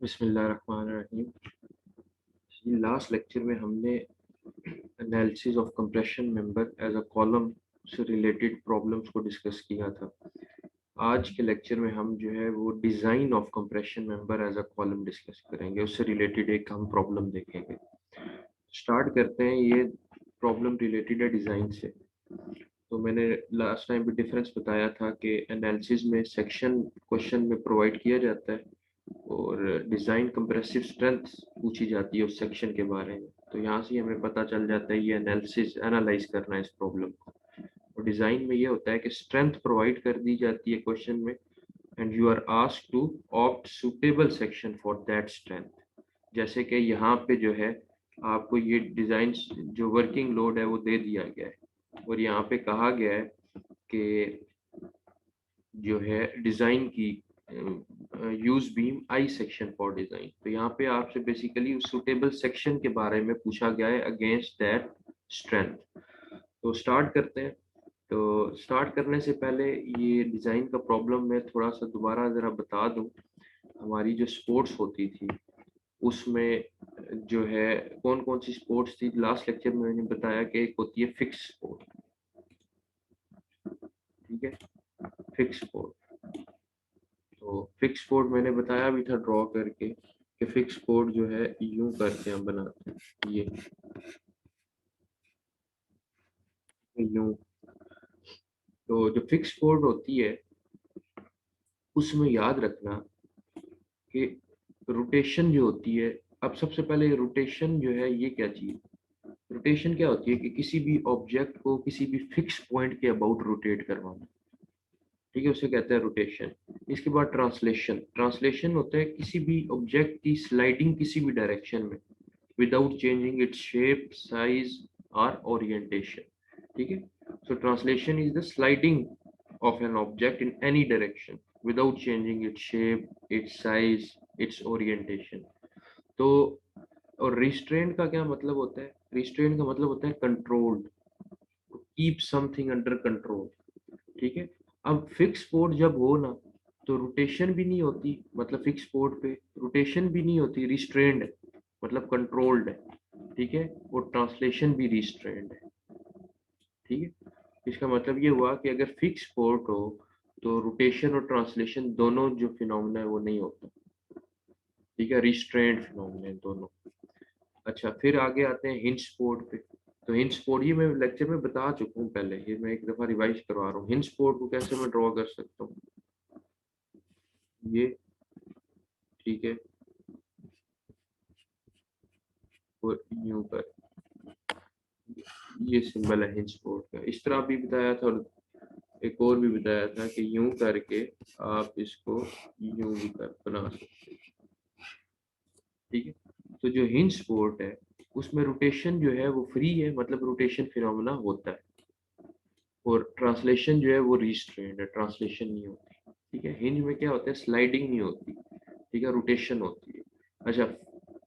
बिस्मिल्लाहिर्रहमानिर्रहीम। Last lecture में हमने analysis of compression member as a column से रिलेटेड प्रॉब्लम्स को डिस्कस किया था। आज के लेक्चर में हम जो है वो design of compression member as a column discuss करेंगे। उससे रिलेटेड एक हम प्रॉब्लम देखेंगे। स्टार्ट करते हैं। ये प्रॉब्लम रिलेटेड है डिज़ाइन से। तो मैंने लास्ट टाइम भी डिफरेंस बताया था कि एनालिसिस में सेक्शन क्वेश्चन में प्रोवाइड किया जाता है और डिज़ाइन कंप्रेसिव स्ट्रेंथ पूछी जाती है उस सेक्शन के बारे में। तो यहाँ से हमें पता चल जाता है ये एनालिसिस एनालाइज करना है इस प्रॉब्लम को। और डिज़ाइन में ये होता है कि स्ट्रेंथ प्रोवाइड कर दी जाती है क्वेश्चन में and you are asked to opt suitable section for that strength. जैसे कि यहाँ पे जो है आपको ये डिज़ाइन जो वर्किंग लोड है वो दे दिया गया है और यहाँ पे कहा गया है कि जो है डिज़ाइन की use beam I section for design. तो यहाँ पे आपसे बेसिकली उस सुटेबल सेक्शन के बारे में पूछा गया है अगेंस्ट दैट स्ट्रेंथ। तो स्टार्ट करते हैं। तो स्टार्ट करने से पहले ये डिज़ाइन का प्रॉब्लम मैं थोड़ा सा दोबारा ज़रा बता दूं। हमारी जो स्पोर्ट्स होती थी उसमें जो है कौन कौन सी स्पोर्ट्स थी। लास्ट लेक्चर में मैंने बताया कि एक होती है फिक्स स्पोर्ट, ठीक है, फिक्स स्पोर्ट। तो फिक्स कोड मैंने बताया भी था ड्रॉ करके कि फिक्स कोड जो है यूं करके हम बनाते हैं, ये यूं। तो जो फिक्स कोड होती है उसमें याद रखना कि रोटेशन जो होती है। अब सबसे पहले रोटेशन जो है ये क्या चीज, रोटेशन क्या होती है कि किसी भी ऑब्जेक्ट को किसी भी फिक्स पॉइंट के अबाउट रोटेट करवाना, ठीक है, उसे कहते हैं रोटेशन। इसके बाद ट्रांसलेशन, ट्रांसलेशन होता है किसी भी ऑब्जेक्ट की स्लाइडिंग किसी भी डायरेक्शन में without changing its shape, size or orientation, ठीक है। So translation is the sliding of an object in any direction without changing its shape, its size, its orientation। तो और रिस्ट्रेंट का क्या मतलब होता है? रिस्ट्रेंट का मतलब होता है controlled, keep something under control, ठीक है। अब फिक्स पोर्ट जब हो ना तो रोटेशन भी नहीं होती, मतलब फिक्स पोर्ट पे रोटेशन भी नहीं होती, रिस्ट्रेंड है मतलब कंट्रोल्ड है, ठीक है। और ट्रांसलेशन भी रिस्ट्रेंड है, ठीक है। इसका मतलब ये हुआ कि अगर फिक्स पोर्ट हो तो रोटेशन और ट्रांसलेशन दोनों जो फिनोमेना है वो नहीं होता, ठीक है, रिस्ट्रेंड फिनोमेना दोनों। अच्छा, फिर आगे आते हैं हिंज पोर्ट पे। तो हिंज पोर्ट ये मैं लेक्चर में बता चुका हूँ पहले, ये मैं एक दफा रिवाइज करवा रहा हूँ। हिंज पोर्ट को कैसे मैं ड्रॉ कर सकता हूँ, ये, ठीक है, और यूं कर, ये सिंबल है हिंज पोर्ट का। इस तरह भी बताया था और एक और भी बताया था कि यूं करके आप इसको यूं भी कर बना सकते हैं, ठीक है। तो जो हिंज पोर्ट है उसमें रोटेशन जो है वो फ्री है, मतलब रोटेशन फिनोमेना होता है, और ट्रांसलेशन जो है वो रिस्ट्रेंड है, ट्रांसलेशन नहीं होती, ठीक है। हिंज में क्या होता है, स्लाइडिंग नहीं होती, ठीक है, रोटेशन होती है। अच्छा,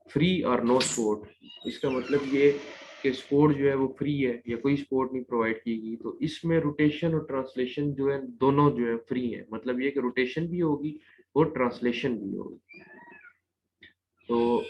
फ्री और नो सपोर्ट, इसका मतलब ये कि सपोर्ट जो है वो फ्री है या कोई सपोर्ट नहीं प्रोवाइड की गई, तो इसमें रोटेशन और ट्रांसलेशन जो है दोनों जो है फ्री है, मतलब ये कि रोटेशन भी होगी और ट्रांसलेशन भी होगी। तो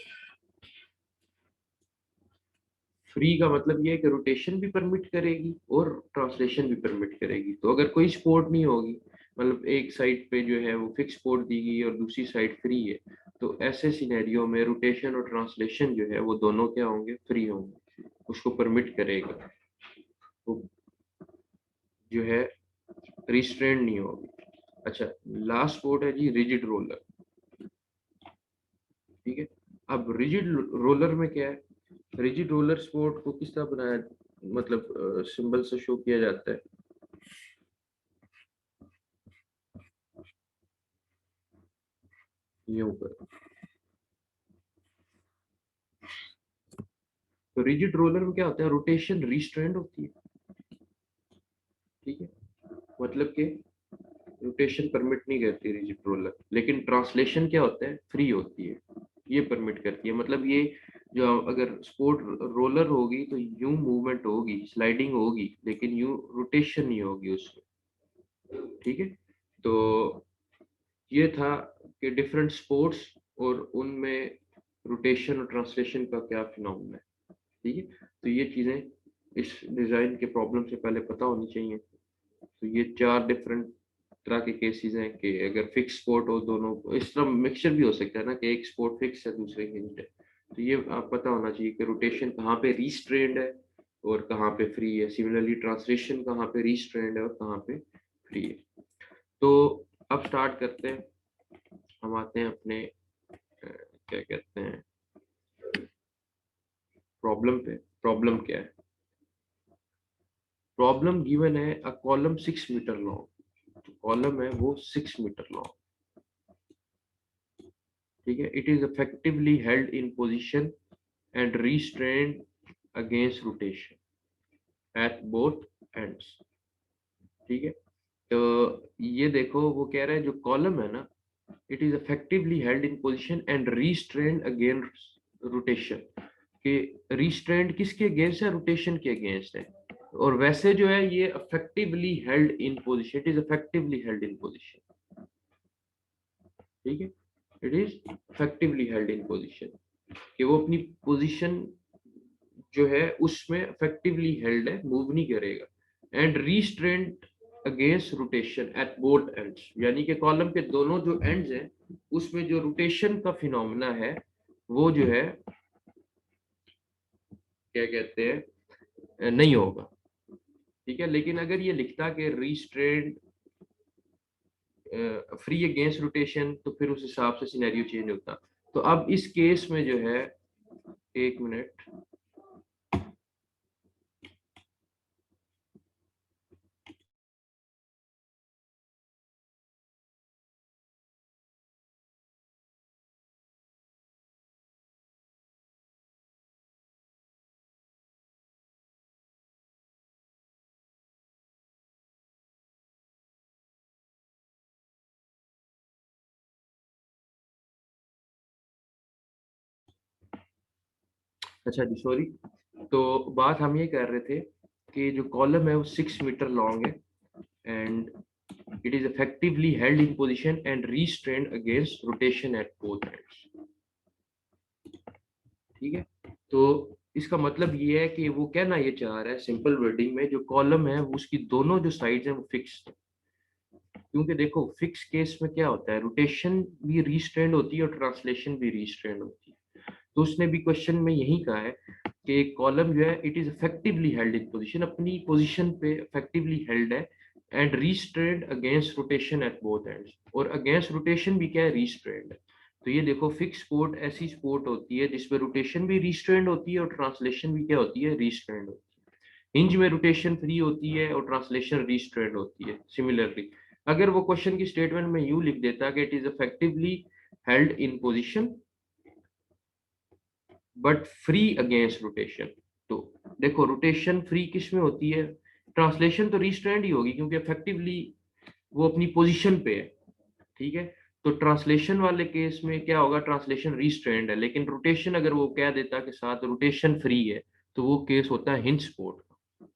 फ्री का मतलब ये है कि रोटेशन भी परमिट करेगी और ट्रांसलेशन भी परमिट करेगी। तो अगर कोई सपोर्ट नहीं होगी, मतलब एक साइड पे जो है वो फिक्स सपोर्ट दी गई और दूसरी साइड फ्री है, तो ऐसे सिनेरियो में रोटेशन और ट्रांसलेशन जो है वो दोनों क्या होंगे, फ्री होंगे, उसको परमिट करेगा, तो जो है रिस्ट्रेंड नहीं होगी। अच्छा, लास्ट सपोर्ट है जी रिजिड रोलर, ठीक है। अब रिजिड रोलर में क्या है, रिजिड रोलर सपोर्ट को किस तरह बनाया, मतलब सिंबल से शो किया जाता है, ये ऊपर। तो रिजिड रोलर में क्या होता है, रोटेशन रिस्ट्रेंड होती है, ठीक है, मतलब कि रोटेशन परमिट नहीं करती रिजिड रोलर, लेकिन ट्रांसलेशन क्या होता है, फ्री होती है, ये परमिट करती है। मतलब ये जो अगर स्पोर्ट रोलर होगी तो यूं मूवमेंट होगी, स्लाइडिंग होगी, लेकिन यूं रोटेशन नहीं होगी उसमें, ठीक है। तो ये था कि डिफरेंट स्पोर्ट्स और उनमें रोटेशन और ट्रांसलेशन का क्या फिनोमेना है। ठीक है, तो ये चीज़ें इस डिज़ाइन के प्रॉब्लम से पहले पता होनी चाहिए। तो ये 4 डिफरेंट तरह के केसेस हैं कि अगर फिक्स स्पोर्ट हो दोनों, इस तरह मिक्सचर भी हो सकता है ना कि एक स्पोर्ट फिक्स है दूसरे हिंज है। तो ये आप पता होना चाहिए कि रोटेशन कहाँ पे रिस्ट्रेंड है और कहाँ पे फ्री है। सिमिलरली ट्रांसलेशन कहाँ पे रिस्ट्रेंड है और कहाँ पे फ्री है। तो अब स्टार्ट करते हैं, हम आते हैं अपने क्या कहते हैं प्रॉब्लम पे। प्रॉब्लम क्या है? प्रॉब्लम गिवन है अ कॉलम 6 मीटर लॉन्ग। जो कॉलम है वो 6 मीटर लॉन्ग। ठीक है, it is effectively held in position and restrained against rotation at both ends। ठीक है, तो ये देखो वो कह रहा है जो कॉलम है ना, it is effectively held in position and restrained against rotation. कि restrained किसके अगेंस्ट है? रोटेशन के अगेंस्ट है। और वैसे जो है ये effectively held in position, it is effectively held in position. ठीक है, it is effectively held in position, कि वो अपनी पोजीशन जो है उसमें इफेक्टिवली हेल्ड है, मूव नहीं करेगा। And restraint against rotation at both ends, यानी कि कॉलम के दोनों जो एंड्स हैं उसमें जो रोटेशन का फिनोमेना है वो जो है क्या कहते हैं नहीं होगा। ठीक है, लेकिन अगर ये लिखता कि रीस्ट्रेंट फ्री अगेंस्ट रोटेशन तो फिर उस हिसाब से सिनेरियो चेंज होता। तो अब इस केस में जो है, एक मिनट, अच्छा जी सॉरी। तो बात हम ये कर रहे थे कि जो कॉलम है वो 6 मीटर लॉन्ग है and it is effectively held in position and restrained against rotation at both ends। ठीक है, तो इसका मतलब ये है कि वो कहना ये चाह रहा है सिंपल वर्डिंग में, जो कॉलम है वो उसकी दोनों जो साइड्स हैं वो फिक्स्ड है। क्योंकि देखो फिक्स केस में क्या होता है, रोटेशन भी रिस्ट्रेंड होती है और ट्रांसलेशन भी रिस्ट्रेंड होती है। तो उसने भी क्वेश्चन में यही कहा है कि कॉलम जो है it is effectively held in position, अपनी पोजीशन पे इफेक्टिवली हेल्ड है and restrained against rotation at both ends. और अगेंस्ट रोटेशन भी क्या है? रिस्ट्रेंड है। तो ये देखो फिक्स स्पोर्ट ऐसी स्पोर्ट होती है जिसमें रोटेशन भी रिस्ट्रेंड होती है और ट्रांसलेशन भी क्या होती है? रिस्ट्रेंड होती है। हिंज में रोटेशन फ्री होती है और ट्रांसलेशन रिस्ट्रेंड होती है। सिमिलरली अगर वो क्वेश्चन की स्टेटमेंट में यू लिख देता कि it is effectively held in position but free against rotation, तो देखो रोटेशन फ्री किस में होती है? ट्रांसलेशन तो रिस्ट्रेंड ही होगी क्योंकि इफेक्टिवली वो अपनी पोजीशन पे है। ठीक है, तो ट्रांसलेशन वाले केस में क्या होगा? ट्रांसलेशन रिस्ट्रेंड है, लेकिन रोटेशन अगर वो कह देता के साथ रोटेशन फ्री है तो वो केस होता है हिंज स्पोर्ट का।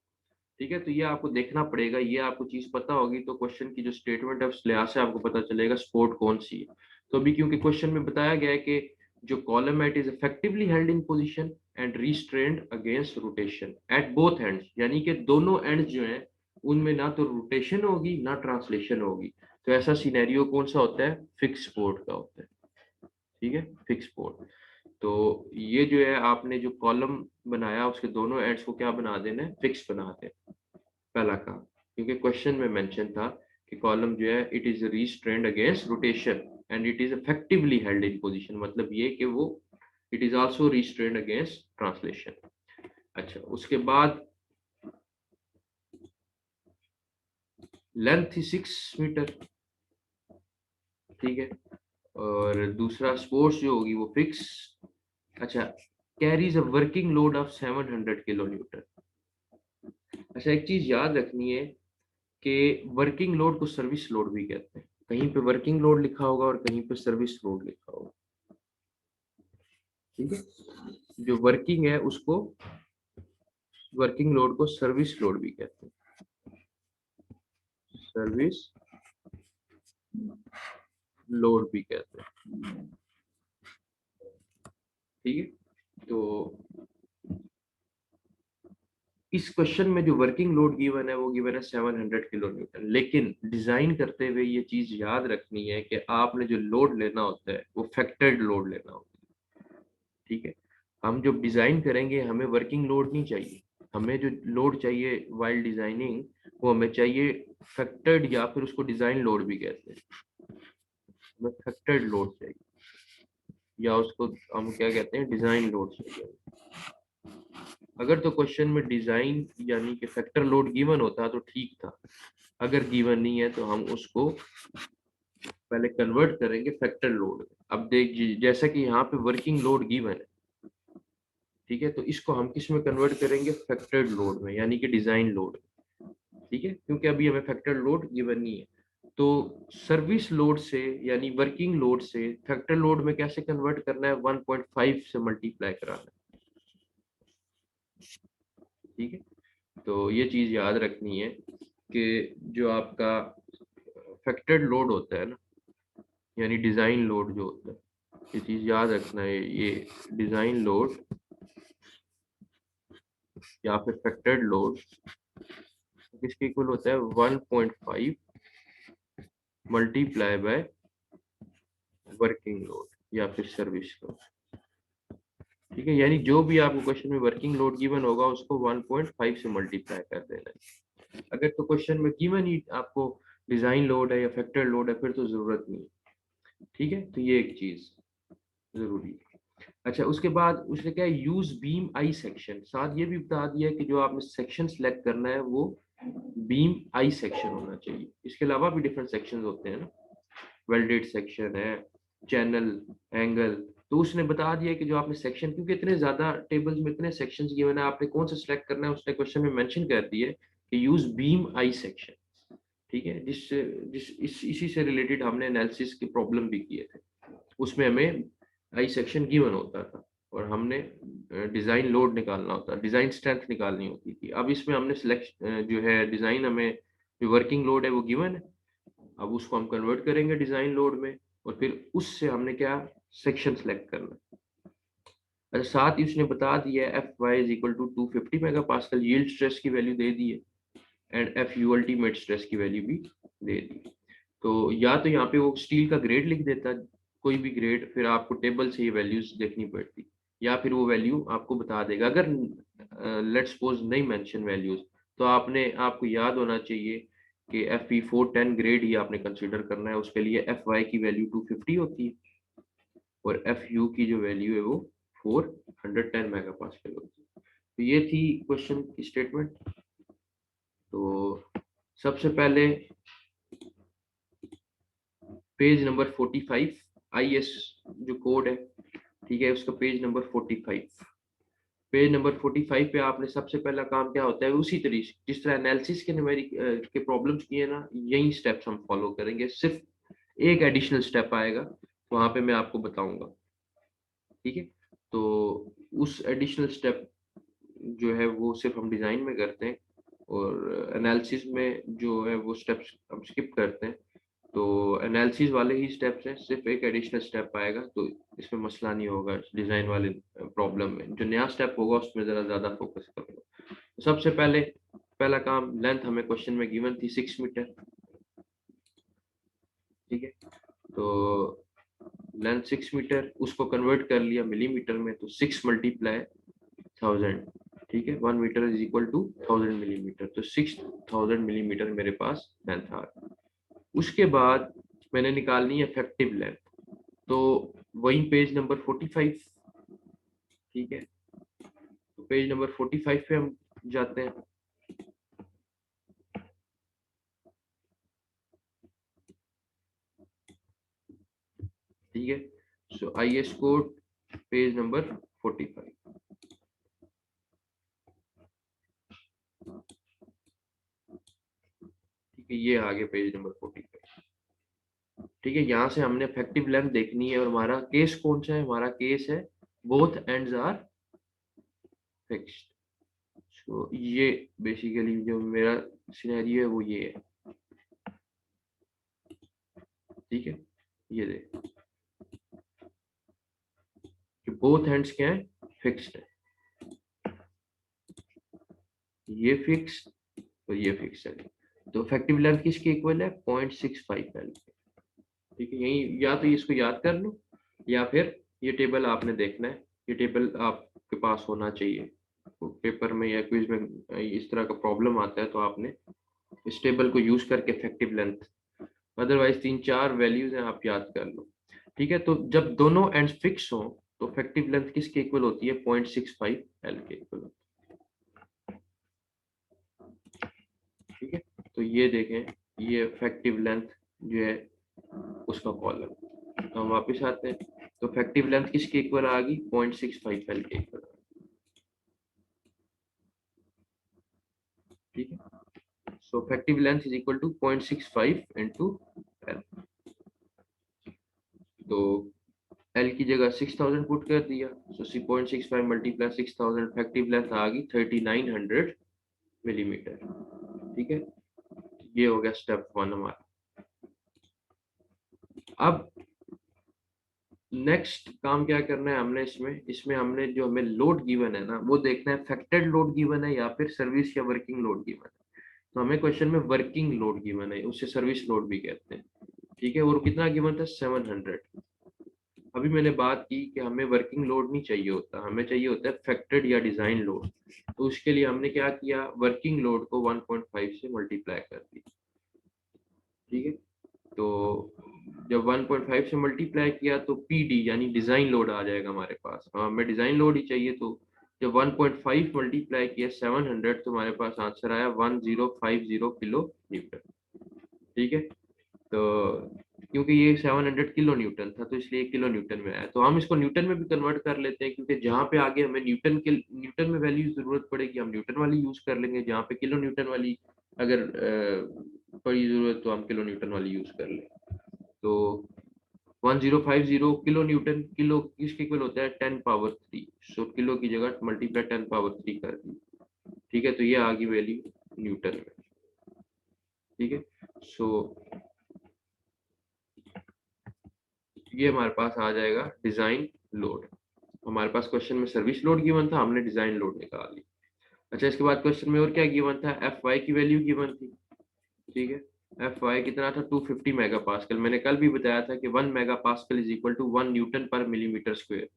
ठीक है, तो ये आपको देखना पड़ेगा, ये आपको चीज पता होगी तो क्वेश्चन की जो स्टेटमेंट है उस लिहाज से आपको पता चलेगा स्पोर्ट कौन सी है। तो अभी क्योंकि क्वेश्चन में बताया गया है कि जो कॉलम है it is effectively held in position and restrained against rotation at both ends, यानी कि दोनों एंड्स जो हैं उनमें ना तो रोटेशन होगी ना ट्रांसलेशन होगी। तो ऐसा सिनेरियो कौन सा होता है? फिक्स पोर्ट का होता है। ठीक है, फिक्स पोर्ट। तो ये जो है आपने जो कॉलम बनाया उसके दोनों एंड्स को क्या बना देना है? फिक्स बना देना, पहला काम। क्योंकि क्वेश्चन में मेंशन था कि कॉलम जो है it is restrained against rotation and it is effectively held in position, मतलब ये कि वो it is also restrained against translation. अच्छा, उसके बाद लेंथ थी 6 मीटर। ठीक है, और दूसरा स्पोर्ट्स जो होगी वो फिक्स। अच्छा, carries a working load of 700 kilo Newton. अच्छा, एक चीज याद रखनी है कि वर्किंग लोड को सर्विस लोड भी कहते हैं। कहीं पे वर्किंग लोड लिखा होगा और कहीं पे सर्विस लोड लिखा होगा। ठीक है, जो वर्किंग है उसको, वर्किंग लोड को सर्विस लोड भी कहते हैं। सर्विस लोड भी कहते हैं। इस क्वेश्चन में जो वर्किंग लोड गिवन है वो गिवन है 700 किलो न्यूटन, लेकिन डिजाइन करते हुए ये चीज याद रखनी है कि आपने जो लोड लेना होता है वो फैक्टर्ड लोड लेना होता है। ठीक है, हम जब डिजाइन करेंगे हमें वर्किंग लोड नहीं चाहिए, हमें जो लोड चाहिए वाइल डिजाइनिंग वो हमें चाहिए फैक्टर्ड, या फिर उसको डिजाइन लोड भी कहते हैं। हमें फैक्टर्ड लोड चाहिए, या उसको हम क्या कहते हैं, डिजाइन लोड चाहिए। अगर तो क्वेश्चन में डिजाइन यानी कि फैक्टर लोड गिवन होता तो ठीक था, अगर गिवन नहीं है तो हम उसको पहले कन्वर्ट करेंगे फैक्टर लोड। अब देख जैसा कि यहाँ पे वर्किंग लोड गिवन है, ठीक है, तो इसको हम किस में कन्वर्ट करेंगे, फैक्टर्ड लोड में, यानी कि डिजाइन लोड। ठीक है, क्योंकि अभी हमें फैक्टर लोड गिवन नहीं है, तो सर्विस लोड से यानी वर्किंग लोड से फैक्टर लोड में कैसे कन्वर्ट करना है, 1.5 से मल्टीप्लाई कराना है। ठीक है, तो ये चीज याद रखनी है कि जो आपका फैक्टर्ड लोड होता है ना, यानी डिजाइन लोड जो होता है, ये चीज याद रखना है, ये डिजाइन लोड या फिर फैक्टर्ड लोड किसके इक्वल होता है, 1.5 मल्टीप्लाई बाय वर्किंग लोड या फिर सर्विस लोड। ठीक है, यानी जो भी आपको क्वेश्चन में वर्किंग लोड गिवन होगा उसको 1.5 से मल्टीप्लाई कर देना है। अगर तो क्वेश्चन में गिवन ही आपको डिजाइन लोड है या फैक्टर लोड है फिर तो जरूरत नहीं है। ठीक है, तो ये एक चीज जरूरी है। अच्छा, उसके बाद उसने क्या है, यूज बीम आई सेक्शन, साथ ये भी बता दिया कि जो आपने सेक्शन सेलेक्ट करना है वो बीम आई सेक्शन होना चाहिए। इसके अलावा भी डिफरेंट सेक्शन होते हैं ना, वेल्डेड सेक्शन है, चैनल, एंगल। तो उसने बता दिया कि जो आपने सेक्शन, क्योंकि इतने ज्यादा टेबल्स में इतने सेक्शंस गिवन है, आपने कौन सा सिलेक्ट करना है उसने क्वेश्चन में मेंशन कर दिया कि यूज बीम आई सेक्शन। ठीक है, इसी से रिलेटेड हमने एनालिसिस के प्रॉब्लम भी किए थे, उसमें हमें आई सेक्शन गिवन होता था और हमने डिजाइन लोड निकालना होता, डिजाइन स्ट्रेंथ निकालनी होती थी। अब इसमें हमने सिलेक्ट जो है डिजाइन, हमें जो वर्किंग लोड है वो गिवन है, अब उसको हम कन्वर्ट करेंगे डिजाइन लोड में और फिर उससे हमने क्या, सेक्शन सेलेक्ट करना है। अच्छा, साथ ही उसने बता दिया F Y is equal to 250 megapascal, yield stress की वैल्यू दे दी है, and F U ultimate stress की वैल्यू भी दे दी। तो या तो यहाँ पे वो स्टील का ग्रेड लिख देता, कोई भी ग्रेड, फिर आपको टेबल से ये वैल्यूज देखनी पड़ती, या फिर वो वैल्यू आपको बता देगा। अगर लेट्स सपोज नहीं मेंशन वैल्यूज, तो आपको याद होना चाहिए कि एफ पी 410 ग्रेड ही आपने कंसिडर करना है, उसके लिए एफ वाई की वैल्यू 250 होती है और एफ यू की जो वैल्यू है वो 410 मेगा पास्कल होती है। तो ये थी क्वेश्चन की स्टेटमेंट। तो सबसे पहले पेज नंबर 45 आईएस जो कोड है, ठीक है, उसका पेज नंबर 45, पेज नंबर 45 पे आपने सबसे पहला काम क्या होता है, उसी तरीके जिस तरह एनालिसिस के न्यूमेरिक के प्रॉब्लम्स किए ना, यही स्टेप्स हम फॉलो करेंगे, सिर्फ एक एडिशनल स्टेप आएगा वहां पे मैं आपको बताऊंगा। ठीक है, तो उस एडिशनल स्टेप जो है वो सिर्फ हम डिजाइन में करते हैं और एनालिसिस में जो है वो स्टेप्स हम स्किप करते हैं। तो एनालिसिस वाले ही स्टेप्स हैं, सिर्फ एक एडिशनल स्टेप आएगा, तो इसमें मसला नहीं होगा डिजाइन वाले प्रॉब्लम में। जो नया स्टेप होगा उसमें जरा ज्यादा फोकस करूंगा। तो सबसे पहले पहला काम, लेंथ हमें क्वेश्चन में गिवन थी 6 मीटर। ठीक है, तो लेंथ 6 मीटर, उसको कन्वर्ट कर लिया मिलीमीटर में, तो 6 मल्टीप्लाई 1000। ठीक है, 1 metre is equal to 1000 millimetre, तो 6000 मिलीमीटर मेरे पास लेंथ आ रहा है। उसके बाद मैंने निकालनी है इफेक्टिव लेंथ, तो वही पेज नंबर 45। ठीक है, तो पेज नंबर 45 पे हम जाते हैं। ठीक है, so I S code page number 45। ठीक है, ये आगे पेज नंबर 45। ठीक है, यहाँ से हमने इफेक्टिव लेंथ देखनी है और हमारा केस कौन सा है, हमारा केस है बोथ एंड्स आर फिक्स्ड। सो ये बेसिकली जो मेरा सिनेरियो है वो ये है। ठीक है, ये देख कि बोथ हैंड्स क्या है, फिक्स्ड है। ये फिक्स और ये फिक्स है। तो इफेक्टिव लेंथ किसके इक्वल है? 0.65 एल। ठीक है, यही या तो इसको याद कर लो या फिर ये टेबल आपने देखना है, ये टेबल आपके पास होना चाहिए। तो पेपर में या क्विज में इस तरह का प्रॉब्लम आता है तो आपने इस टेबल को यूज करके इफेक्टिव लेंथ, अदरवाइज 3-4 वैल्यूज हैं आप याद कर लो। ठीक है, तो जब दोनों एंड फिक्स हो तो इफेक्टिव लेंथ किसके इक्वल होती है? 0.65 एल के इक्वल होती है। ठीक है, तो ये देखें, ये इफेक्टिव लेंथ जो है उसका कॉलम। तो हम वापस आते हैं, तो इफेक्टिव लेंथ किसके इक्वल आ गई? 0.65 एल के इक्वल। ठीक है, so effective length is equal to 0.65 into L. तो एल की जगह 6000 पुट कर दिया, सो 0.65 मल्टीप्लाई 6000, इफेक्टिव लेंथ आ गई 3900 मिलीमीटर। ठीक है, ये हो गया स्टेप 1 हमारा। अब नेक्स्ट काम क्या करना है हमने इसमें हमने जो हमें लोड गिवन है ना वो देखना है, फैक्टेड लोड गिवन है या फिर सर्विस या वर्किंग लोड गिवन है। तो हमें क्वेश्चन में वर्किंग लोड गिवन है, उसे सर्विस लोड भी कहते हैं। ठीक है, और कितना गिवन था? 700। अभी मैंने बात की कि हमें वर्किंग लोड नहीं चाहिए होता, हमें चाहिए होता है फैक्टेड या डिजाइन लोड। तो उसके लिए हमने क्या किया? वर्किंग लोड को 1.5 से मल्टीप्लाई कर दिया। ठीक है, तो जब 1.5 से मल्टीप्लाई किया तो पीडी यानी डिजाइन लोड आ जाएगा हमारे पास। हमें डिजाइन लोड ही चाहिए, तो जब 1.5 मल्टीप्लाई किया 700 तो हमारे पास आंसर आया 1050 किलो न्यूटन। ठीक है, तो क्योंकि ये 700 किलो न्यूटन था तो इसलिए किलो न्यूटन में आया। तो हम इसको न्यूटन में भी कन्वर्ट कर लेते हैं, क्योंकि जहाँ पे आगे हमें न्यूटन में वैल्यू जरूरत पड़ेगी हम न्यूटन वाली यूज कर लेंगे, जहाँ पे किलो न्यूटन वाली अगर पड़ी जरूरत तो हम किलो न्यूटन वाली यूज कर लें। तो 1050 किलो न्यूटन, किलो किसके इक्वल होता है? 10 पावर 3। सो किलो की जगह मल्टीप्लाई 10 पावर 3 कर दी। ठीक है, तो ये आ गई वैल्यू न्यूटन में। ठीक है, सो ये हमारे पास आ जाएगा डिजाइन लोड। हमारे पास क्वेश्चन में सर्विस लोड गिवन था, हमने डिजाइन लोड निकाल ली। अच्छा, इसके बाद क्वेश्चन में और क्या गिवन था? एफ वाई की वैल्यू गिवन थी। ठीक है, एफ वाई कितना था? 250 मेगा पास्कल। मैंने कल भी बताया था कि 1 megapascal is equal to 1 newton per millimetre square.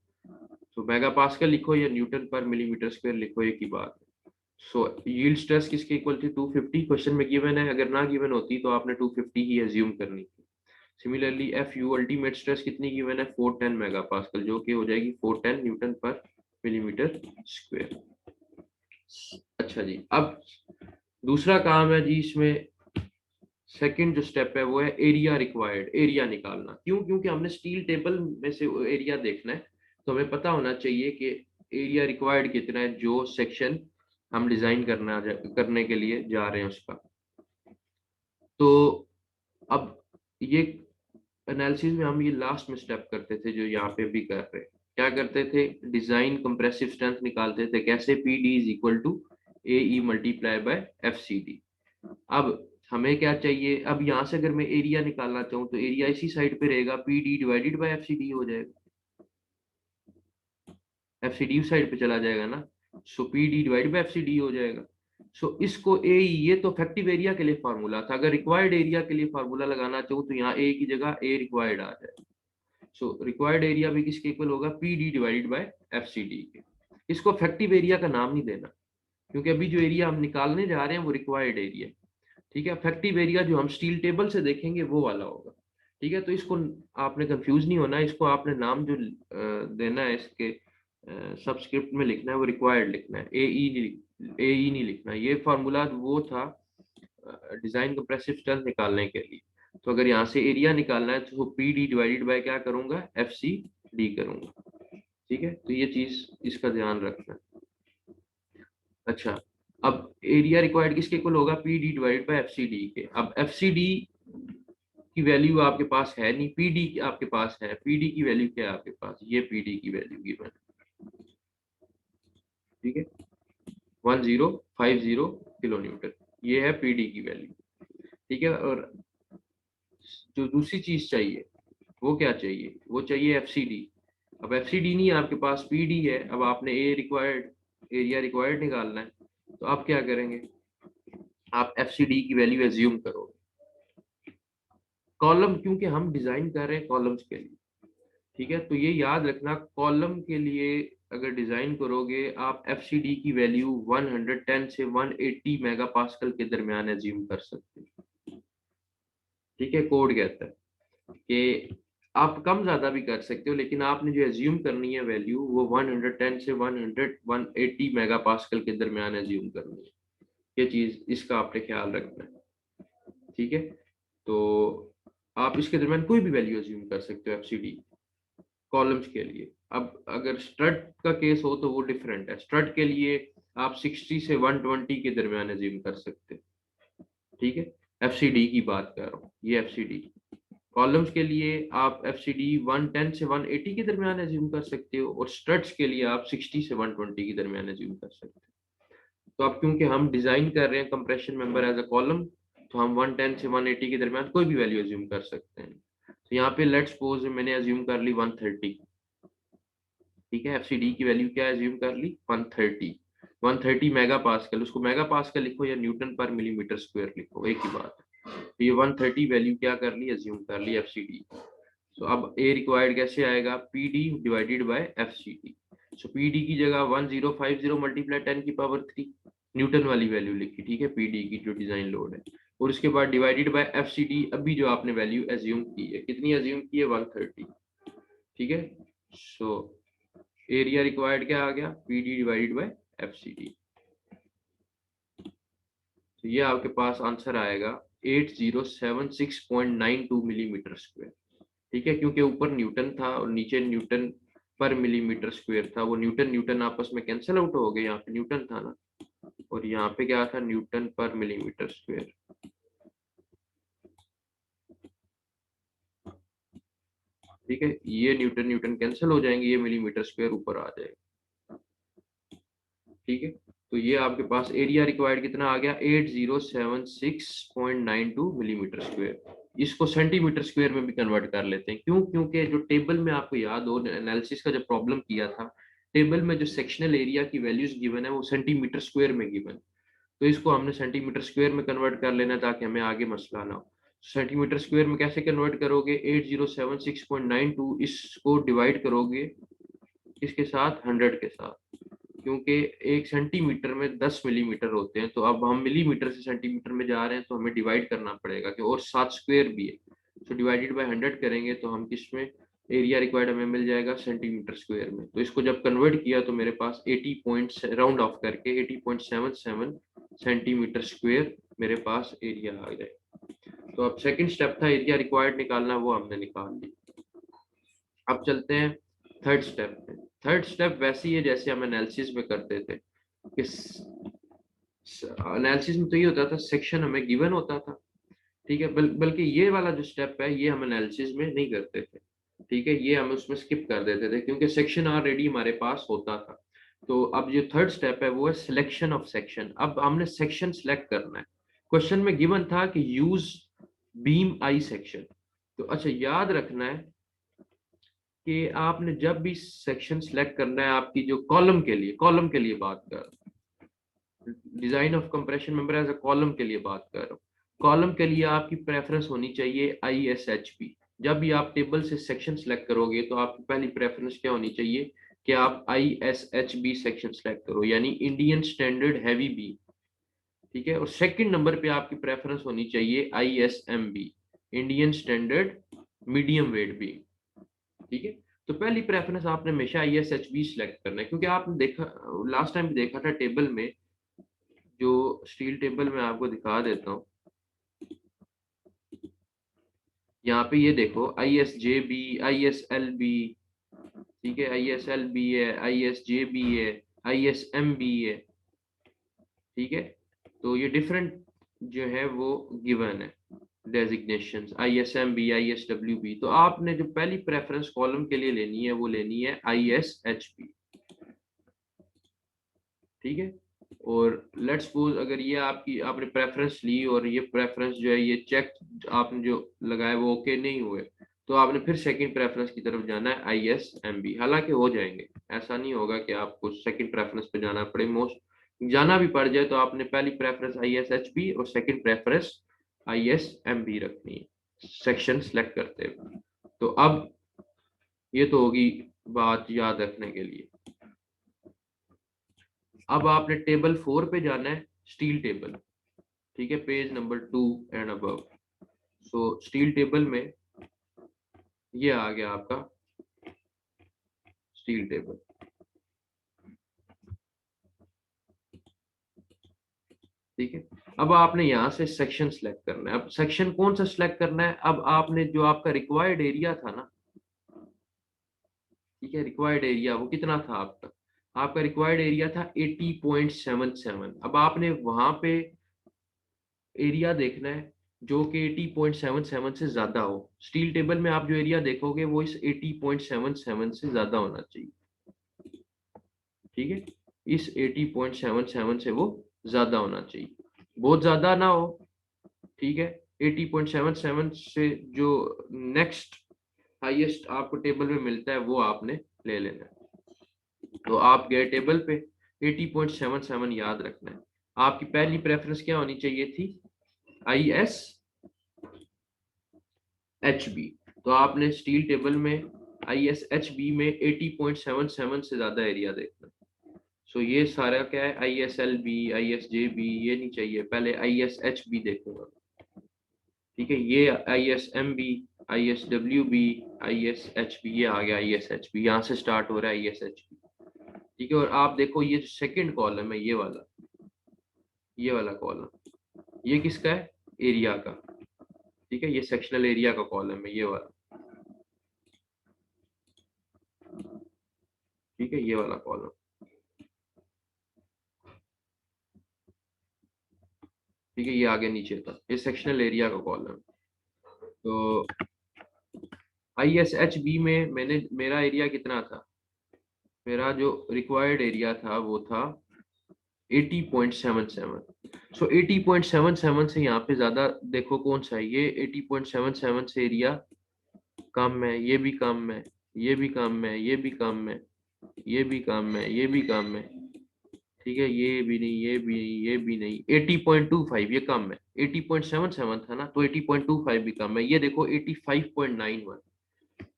तो मेगा पास्कल लिखो या न्यूटन पर मिलीमीटर स्क्वायर लिखो, एक ही बात है। सो यील्ड स्ट्रेस किसके इक्वल थी? 250 क्वेश्चन में गिवन है, अगर ना गिवन होती तो आपने 250 ही एज्यूम करनी थी। Similarly F U ultimate stress कितनी गिवन है? 410 मेगा पास्कल, जो कि हो जाएगी 410 न्यूटन पर मिलीमीटर स्क्वायर। अच्छा जी, अब दूसरा काम है जी इसमें, सेकंड जो स्टेप है वो है एरिया रिक्वायर्ड, एरिया निकालना। क्यों? क्योंकि हमने स्टील टेबल में से एरिया देखना है, तो हमें पता होना चाहिए कि एरिया रिक्वायर्ड कितना है जो सेक्शन हम डिजाइन करने के लिए जा रहे हैं उसका। तो अब ये एनालिसिस में हम ये लास्ट में स्टेप करते थे, जो यहाँ पे भी कर रहे हैं। क्या करते थे? डिजाइन कंप्रेसिव स्ट्रेंथ निकालते थे। कैसे? P D is equal to A E multiply by F C D. अब हमें क्या चाहिए? अब यहाँ से अगर मैं एरिया निकालना चाहूँ तो एरिया इसी साइड पे रहेगा, P D divided by F C D हो जाएगा। एफ सी डी उस साइड पे चला जाएगा ना, so P D divide by F C D हो जाएगा। सो इसको ए, ये तो इफेक्टिव एरिया के लिए फार्मूला था। अगर रिक्वायर्ड एरिया के लिए फार्मूला लगाना चाहूँ तो यहाँ ए की जगह ए रिक्वायर्ड आ जाएगा। सो रिक्वायर्ड एरिया भी किसके इक्वल होगा? P D divided by F C D के। इसको इफेक्टिव एरिया का नाम नहीं देना, क्योंकि अभी जो एरिया हम निकालने जा रहे हैं वो रिक्वायर्ड एरिया। ठीक है, इफेक्टिव एरिया जो हम स्टील टेबल से देखेंगे वो वाला होगा। ठीक है, तो इसको आपने कंफ्यूज नहीं होना, इसको आपने नाम जो देना है इसके सबस्क्रिप्ट में लिखना है वो रिक्वायर्ड लिखना है, ए ई नहीं लिखना। ये फार्मूला वो था डिजाइन कंप्रेसिव स्ट्रेंथ निकालने के लिए। तो अगर यहाँ से एरिया निकालना है तो पी डी डिवाइडेड बाय क्या करूंगा? एफ सी डी करूंगा। ठीक है, तो ये चीज इसका ध्यान रखना। अच्छा, अब एरिया रिक्वायर्ड किसके इक्वल होगा? P D divided by F C D के। अब एफ सी डी की वैल्यू आपके पास है नहीं, पी डी आपके पास है। पी डी की वैल्यू क्या है आपके पास? ये पी डी की वैल्यू गिवन। ठीक है, 1050 किलो न्यूटन, ये है पी डी की वैल्यू। ठीक है, और जो दूसरी चीज चाहिए वो क्या चाहिए? वो चाहिए एफ सी डी। अब एफ सी डी नहीं है आपके पास, पी डी है। अब आपने ए रिक्वायर्ड, एरिया रिक्वायर्ड निकालना है। तो आप क्या करेंगे, आप FCD की वैल्यू एज्यूम करोगे। कॉलम क्योंकि हम डिजाइन कर रहे हैं कॉलम्स के लिए, ठीक है, तो ये याद रखना कॉलम के लिए अगर डिजाइन करोगे आप FCD की वैल्यू 110 से 180 मेगा पास्कल के दरमियान एज्यूम कर सकते हो। ठीक है, कोड कहता है कि आप कम ज्यादा भी कर सकते हो, लेकिन आपने जो एज्यूम करनी है वैल्यू वो 110 से 180 मेगा पास्कल के दरमियान एज्यूम करनी है। ये चीज इसका आपने ख्याल रखना है। ठीक है, तो आप इसके दरमियान कोई भी वैल्यू एज्यूम कर सकते हो FCD कॉलम्स के लिए। अब अगर स्ट्रट का केस हो तो वो डिफरेंट है, स्ट्रट के लिए आप 60 से 120 के दरमियान एज्यूम कर सकते हैं। ठीक है, FCD की बात कर रहा हूँ, ये FCD कॉलम्स के लिए आप FCD 110 से 180 के दरमियान एज्यूम कर सकते हो, और स्ट्रट्स के लिए आप 60 से 120 के दरमियान एज्यूम कर सकते हो। तो अब क्योंकि हम डिजाइन कर रहे हैं compression member as a column, तो हम 110 से 180 के दरमियान कोई भी वैल्यू एज्यूम कर सकते हैं। तो यहाँ पे लेट्स सपोज मैंने एज्यूम कर ली 130। ठीक है, FCD की वैल्यू क्या एज्यूम कर ली, 130 मेगा पास्कल, उसको मेगा पास्कल लिखो या न्यूटन पर मिलीमीटर स्क्वायर लिखो, एक ही बात है। तो ये 130 वैल्यू क्या कर ली, एज्यूम कर ली FCD। तो अब A रिक्वायर्ड कैसे आएगा, PD divided by FCD। So PD की जगह 1050 मल्टीप्लाई 10 की पावर 3 न्यूटन वाली वैल्यू लिखी, ठीक है, PD की जो डिजाइन लोड है, और उसके बाद डिवाइडेड बाय FCD, अभी जो आपने वैल्यू एज्यूम की है, कितनी एज्यूम की है, 130। ठीक है, सो एरिया रिक्वायर्ड क्या आ गया, PD डिवाइडेड बाय FCD। तो ये आपके पास आंसर आएगा 8076.92 मिलीमीटर स्क्वायर। ठीक है, क्योंकि ऊपर न्यूटन था और नीचे न्यूटन पर मिलीमीटर स्क्वायर था, वो न्यूटन न्यूटन आपस में कैंसिल आउट हो गए, यहाँ पे न्यूटन था ना, और यहाँ पे क्या था, न्यूटन पर मिलीमीटर स्क्वायर। ठीक है, ये न्यूटन न्यूटन कैंसिल हो जाएंगे, ये मिलीमीटर स्क्वायर ऊपर आ जाएगा। ठीक है, तो ये आपके पास एरिया रिक्वायर्ड कितना आ गया, 8076.92 मिलीमीटर स्क्वायर। इसको सेंटीमीटर स्क्वायर में भी कन्वर्ट कर लेते हैं, क्यों, क्योंकि जो टेबल में आपको याद हो एनालिसिस का जब प्रॉब्लम किया था, टेबल में जो सेक्शनल एरिया की वैल्यूज गिवन है वो सेंटीमीटर स्क्वायर में गिवन, तो इसको हमने सेंटीमीटर स्क्वायर में कन्वर्ट कर लेना ताकि हमें आगे मसला ना हो। सेंटीमीटर स्क्वायर में कैसे कन्वर्ट करोगे, 8076.92 इसको डिवाइड करोगे किसके साथ, 100 के साथ, क्योंकि एक सेंटीमीटर में 10 मिलीमीटर होते हैं, तो अब हम मिलीमीटर से सेंटीमीटर में जा रहे हैं, तो हमें डिवाइड करना पड़ेगा कि, और 7 स्क्वायर भी है, तो डिवाइडेड बाय 100 करेंगे तो हम किस में, एरिया रिक्वायर्ड हमें मिल जाएगा सेंटीमीटर स्क्वायर में। तो इसको जब कन्वर्ट किया तो मेरे पास 80 पॉइंट राउंड ऑफ करके 80.77 सेंटीमीटर स्क्वायर मेरे पास एरिया आ जाए। तो अब सेकंड स्टेप था एरिया रिक्वायर्ड निकालना, वो हमने निकाल लिया। अब चलते हैं थर्ड स्टेप पे। थर्ड स्टेप वैसे ही है जैसे हम एनालिसिस में करते थे, कि एनालिसिस में तो ये होता था सेक्शन हमें गिवन होता था, ठीक है, बल्कि ये वाला जो स्टेप है ये हम एनालिसिस में नहीं करते थे। ठीक है, ये हम उसमें स्किप कर देते थे क्योंकि सेक्शन ऑलरेडी हमारे पास होता था। तो अब जो थर्ड स्टेप है वो है सिलेक्शन ऑफ सेक्शन। अब हमने सेक्शन सिलेक्ट करना है। क्वेश्चन में गिवन था कि यूज बीम आई सेक्शन। तो अच्छा याद रखना है कि आपने जब भी सेक्शन सिलेक्ट करना है आपकी जो कॉलम के लिए बात कर, design of compression member as a column के लिए बात कर रहा हूँ, कॉलम के लिए आपकी प्रेफरेंस होनी चाहिए ISHB। जब भी आप टेबल से सेक्शन सेलेक्ट करोगे तो आपकी पहली प्रेफरेंस क्या होनी चाहिए कि आप ISHB सेक्शन सेलेक्ट करो, यानी इंडियन स्टैंडर्ड हैवी बी। ठीक है, और सेकंड नंबर पे आपकी प्रेफरेंस होनी चाहिए ISMB, Indian standard medium weight B. ठीक है, तो पहली प्रेफरेंस आपने हमेशा ISHB सिलेक्ट करना है, क्योंकि आपने देखा लास्ट टाइम भी देखा था टेबल में, जो स्टील टेबल में आपको दिखा देता हूँ, यहाँ पे ये देखो ISJB, ISLB, ठीक है, ISLB है, ISJB है, ISMB है। ठीक है, तो ये डिफरेंट जो है वो गिवन है डेजिग्नेशंस, ISMB, ISWB। तो आपने जो पहली प्रेफरेंस कॉलम के लिए लेनी है वो लेनी है ISHB। ठीक है, और लेट्स सपोज अगर ये आपकी आपने प्रेफरेंस ली और ये प्रेफरेंस जो है ये चेक आपने जो लगाया वो ओके नहीं हुए, तो आपने फिर सेकंड प्रेफरेंस की तरफ जाना है ISMB। हालांकि हो जाएंगे, ऐसा नहीं होगा कि आपको सेकंड प्रेफरेंस पे जाना पड़े, मोस्ट जाना भी पड़ जाए तो आपने पहली प्रेफरेंस ISHB और सेकंड प्रेफरेंस ISMB रखनी है सेक्शन सेलेक्ट करते हुए। तो अब ये तो होगी बात याद रखने के लिए। अब आपने टेबल 4 पे जाना है, स्टील टेबल, ठीक है, page number 2 and above. So steel table में ये आ गया आपका स्टील टेबल, ठीक है। अब आपने यहाँ से सेक्शन सेलेक्ट करना है। अब सेक्शन कौन सा सेलेक्ट करना है? अब आपने जो आपका रिक्वायर्ड एरिया था ना, ठीक है, रिक्वायर्ड एरिया वो कितना था आपका? आपका रिक्वायर्ड एरिया था 80.77। अब आपने वहां पे एरिया देखना है जो कि 80.77 से ज्यादा हो। स्टील टेबल में आप जो एरिया देखोगे वो इस 80.77 से ज्यादा होना चाहिए, ठीक है। इस 80.77 से वो ज्यादा होना चाहिए, बहुत ज्यादा ना हो, ठीक है। 80.77 से जो नेक्स्ट हाईएस्ट आपको टेबल में मिलता है वो आपने ले लेना है। तो आप गए टेबल पे, 80.77 याद रखना है। आपकी पहली प्रेफरेंस क्या होनी चाहिए थी? ISHB। तो आपने स्टील टेबल में ISHB में 80.77 से ज्यादा एरिया देखना। सो ये सारा क्या है? ISLB, ISJB ये नहीं चाहिए, पहले ISHB देखूंगा, ठीक है। ये ISMB, ISWB, ISHB, ये आ गया ISHB, यहाँ से स्टार्ट हो रहा है ISHB, ठीक है। और आप देखो ये जो सेकंड कॉलम है, ये वाला कॉलम, ये किसका है? एरिया का, ठीक है। ये सेक्शनल एरिया का कॉलम है, ये वाला, ठीक है, ये वाला कॉलम, ठीक है। ये आगे नीचे था, ये सेक्शनल एरिया का कॉलम। तो ISHB में मेरा एरिया कितना था? मेरा जो रिक्वायर्ड एरिया था वो था 80.77। सो 80.77 से यहाँ पे ज्यादा देखो कौन सा है? ये 80.77 से एरिया कम है, ये भी कम है, ये भी कम है, ये भी कम है, ये भी कम है, ये भी कम है, ठीक है। ये भी नहीं, ये भी नहीं, ये भी नहीं। 80.25 ये कम है, 80.77 था ना, तो 80.25 भी कम है। ये देखो 85.91,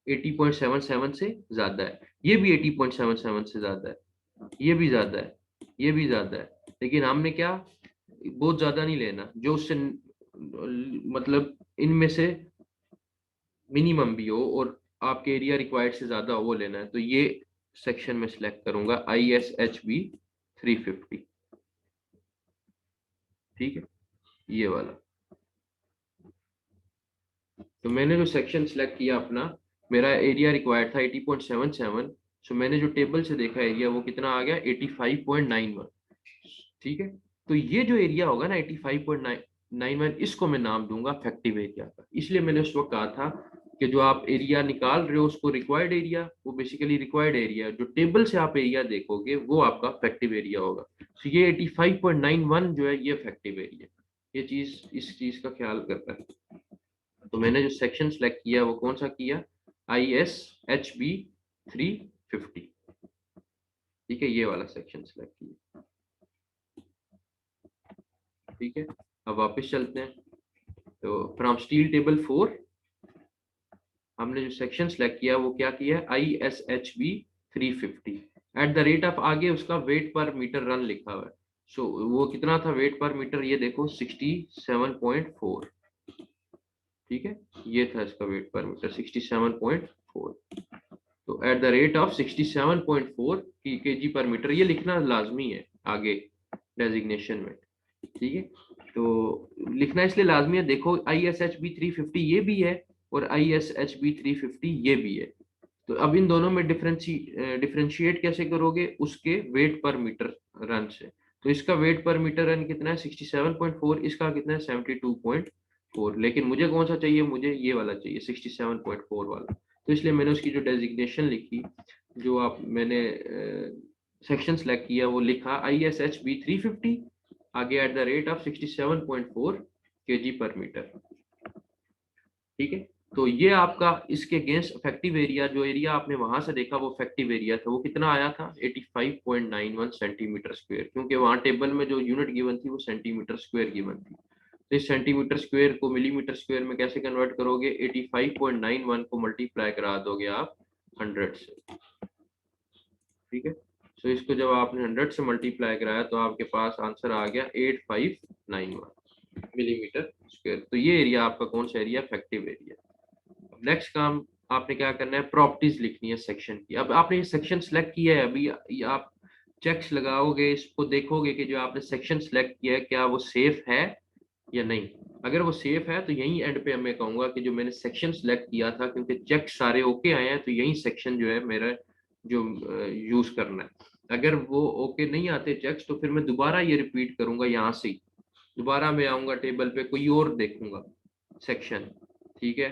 80.77 से ज्यादा है। ये भी 80.77 से ज्यादा है, ये भी ज्यादा है, ये भी ज्यादा है। लेकिन हमने क्या, बहुत ज्यादा नहीं लेना, जो उससे मतलब इनमें से मिनिमम भी हो और आपके एरिया रिक्वायर्ड से ज्यादा हो वो लेना है। तो ये सेक्शन में सिलेक्ट करूंगा ISHB 350, ठीक है, ये वाला। तो मैंने जो सेक्शन सिलेक्ट किया अपना, मेरा एरिया रिक्वायर्ड था 80.77। सो मैंने जो टेबल से देखा एरिया वो कितना आ गया? 85.91, ठीक है। तो ये जो एरिया होगा ना 85.91, इसको मैं नाम दूंगा फैक्टिव एरिया का। इसलिए मैंने उस वक्त कहा था कि जो आप एरिया निकाल रहे हो उसको रिक्वायर्ड एरिया, वो बेसिकली रिक्वायर्ड एरिया, जो टेबल से आप एरिया देखोगे वो आपका फैक्टिव एरिया होगा। तो ये 85.91 जो है ये फैक्टिव एरिया, ये चीज, इस चीज का ख्याल करता है। तो मैंने जो सेक्शन सेलेक्ट किया वो कौन सा किया? ISHB 350, ठीक है, ये वाला सेक्शन सेलेक्ट किया, ठीक है। अब वापस चलते हैं। तो फ्रॉम स्टील टेबल 4 हमने जो सेक्शन सेलेक्ट किया वो क्या किया? ISHB 350 eight the rate of, आगे उसका वेट पर मीटर रन लिखा हुआ है। सो वो कितना था वेट पर मीटर? ये देखो 67.4, ठीक है, ये था इसका वेट पर मीटर 67.4। तो eight the rate of 67.4 kg पर मीटर, ये लिखना लाजमी है आगे डेजिग्नेशन में, ठीक है। तो लिखना इसलिए लाजमी है, देखो ISHB 350 ये भी है और ISHB 350 ये भी है। तो अब इन दोनों में डिफरेंशिएट कैसे करोगे? उसके वेट पर मीटर रन से। तो इसका वेट पर मीटर रन कितना है? 67.4, इसका कितना है? 72.4। लेकिन मुझे कौन सा चाहिए? मुझे ये वाला चाहिए, 67.4 वाला। तो इसलिए मैंने उसकी जो डेजिग्नेशन लिखी, जो आप मैंने सेक्शन सेलेक्ट किया वो लिखा ISHB 350, आगे eight the rate of 67.4 kg पर मीटर, ठीक है। तो ये आपका इसके अगेंस्ट इफेक्टिव एरिया, जो एरिया आपने वहां से देखा वो इफेक्टिव एरिया था, वो कितना आया था 85.91 सेंटीमीटर स्क्वायर, क्योंकि वहां टेबल में जो यूनिट गिवन थी वो सेंटीमीटर स्क्वायर गिवन थी। तो इस सेंटीमीटर स्क्वायर को मिलीमीटर स्क्वायर में कैसे कन्वर्ट करोगे, 85.91 को मल्टीप्लाई करा दोगे आप 100 से। ठीक है, तो इसको जब आपने 100 से मल्टीप्लाई कराया तो आपके पास आंसर आ गया 8591 मिलीमीटर स्क्वायर। तो ये एरिया आपका कौन सा एरिया, इफेक्टिव एरिया। नेक्स्ट काम आपने क्या करना है, प्रॉपर्टीज लिखनी है सेक्शन की। अब आपने ये सेक्शन सेलेक्ट किया है, अभी आप चेक्स लगाओगे, इसको देखोगे कि जो आपने सेक्शन सेलेक्ट किया है क्या वो सेफ है या नहीं। अगर वो सेफ है तो यही एंड पे मैं कहूंगा कि जो मैंने सेक्शन सेलेक्ट किया था, क्योंकि चेक सारे ओके आए हैं, तो यही सेक्शन जो है मेरा जो यूज करना है। अगर वो ओके नहीं आते चेक्स तो फिर मैं दोबारा ये रिपीट करूंगा, यहाँ से ही दोबारा मैं आऊंगा टेबल पे, कोई और देखूंगा सेक्शन। ठीक है,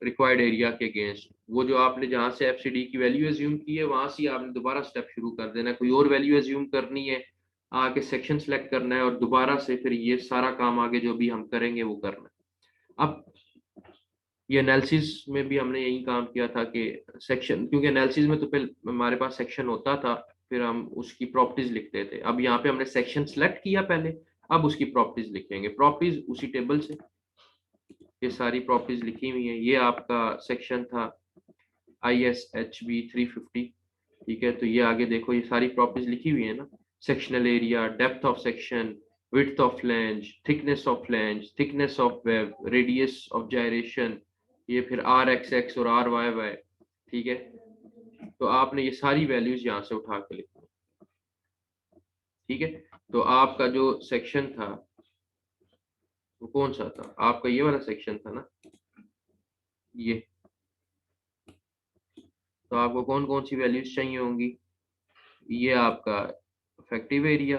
रिक्वायर्ड एरिया के अगेंस्ट वो जो आपने जहां से एफसीडी की वैल्यू एज्यूम की है वहां से आपने दोबारा स्टेप शुरू कर देना है, कोई और वैल्यू एज्यूम करनी है, आके सेक्शन सेलेक्ट करना है और दोबारा से फिर ये सारा काम आगे जो भी हम करेंगे वो करना है। अब ये एनालिसिस में भी हमने यही काम किया था कि सेक्शन, क्योंकि एनालिसिस में तो पहले हमारे पास सेक्शन होता था, फिर हम उसकी प्रॉपर्टीज लिखते थे। अब यहाँ पे हमने सेक्शन सेलेक्ट किया पहले, अब उसकी प्रॉपर्टीज लिखेंगे, प्रॉपर्टीज उसी टेबल से ये सारी प्रॉपर्टीज लिखी हुई है। ये आपका सेक्शन था ISHB 350। ठीक है, तो ये आगे देखो ये सारी प्रॉपर्टीज लिखी हुई है ना, sectional area, depth of section, width of flange, thickness of flange, thickness of web, radius of gyration, ये फिर RXX और RYY। ठीक है, तो आपने ये सारी वैल्यूज यहाँ से उठा के लिखी। ठीक है, तो आपका जो सेक्शन था वो कौन सा था, आपका ये वाला सेक्शन था ना, ये। तो आपको कौन कौन सी वैल्यूज चाहिए होंगी, ये आपका इफेक्टिव एरिया।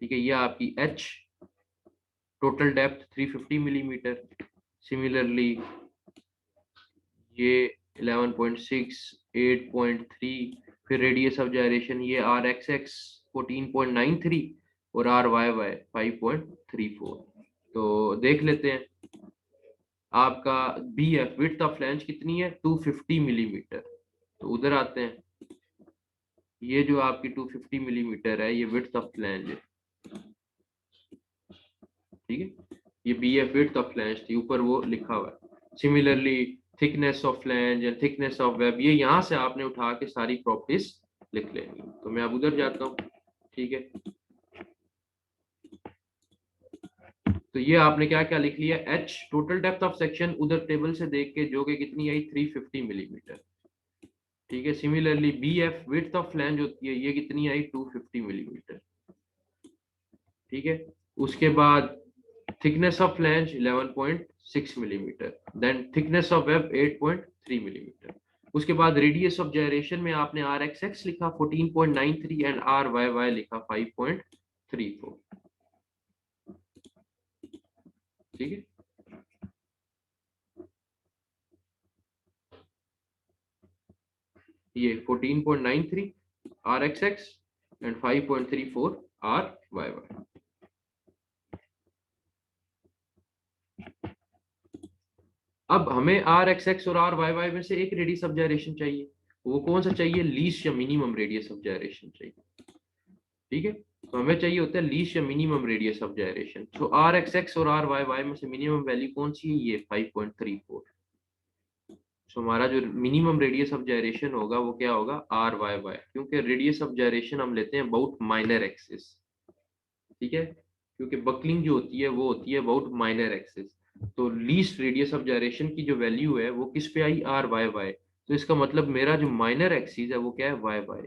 ठीक है, ये आपकी H, total depth 350 millimetre, similarly ये 11.6, 8.3, फिर रेडियस ऑफ जायरेशन ये RXX 14.93 और RYY 5.34। तो देख लेते हैं आपका BF विड्थ ऑफ फ्लैंज कितनी है, 250 मिलीमीटर। तो उधर आते हैं, ये जो आपकी 250 मिलीमीटर है ये विड्थ ऑफ फ्लैंज है। ठीक है, ये BF विड्थ ऑफ फ्लैंज थी, ऊपर वो लिखा हुआ है। Similarly thickness of flange and thickness of web, ये यहाँ से आपने उठा के सारी प्रॉपर्टीज लिख लेंगे। तो मैं अब उधर जाता हूँ। ठीक है, तो ये आपने क्या क्या लिख लिया, H total depth of section उधर टेबल से देख के जो कि कितनी आई 350 मिलीमीटर। ठीक है, similarly BF width of flange होती है, ये कितनी आई 250 मिलीमीटर। ठीक है, उसके बाद thickness of flange 11.6 millimetre, then thickness of web 8.3 millimetre. उसके बाद रेडियस ऑफ जायरेशन में आपने RXX लिखा 14.93 एंड RYY लिखा 5.34। ठीक है, ये 14.93 RXX एंड 5.34 RYY। अब हमें RXX और RYY में से एक रेडियस ऑफ जायरेशन चाहिए, वो कौन सा चाहिए, लीस्ट या मिनिमम रेडियस ऑफ जायरेशन चाहिए। ठीक है, तो हमें चाहिए होता है लीस्ट या मिनिमम रेडियस ऑफ जायरेशन। तो RXX और RYY में से मिनिमम वैल्यू कौन सी है, ये 5.34। सो हमारा जो मिनिमम रेडियस ऑफ जायरेशन होगा वो क्या होगा, RYY, क्योंकि रेडियस ऑफ जायरेशन हम लेते हैं अबाउट माइनर एक्सिस। ठीक है, क्योंकि बकलिंग जो होती है वो होती है अबाउट माइनर एक्सिस। तो लीस्ट रेडियस ऑफ जायरेशन की जो वैल्यू है वो किस पे आई, RYY। तो इसका मतलब मेरा जो माइनर एक्सिस है वो क्या है, YY।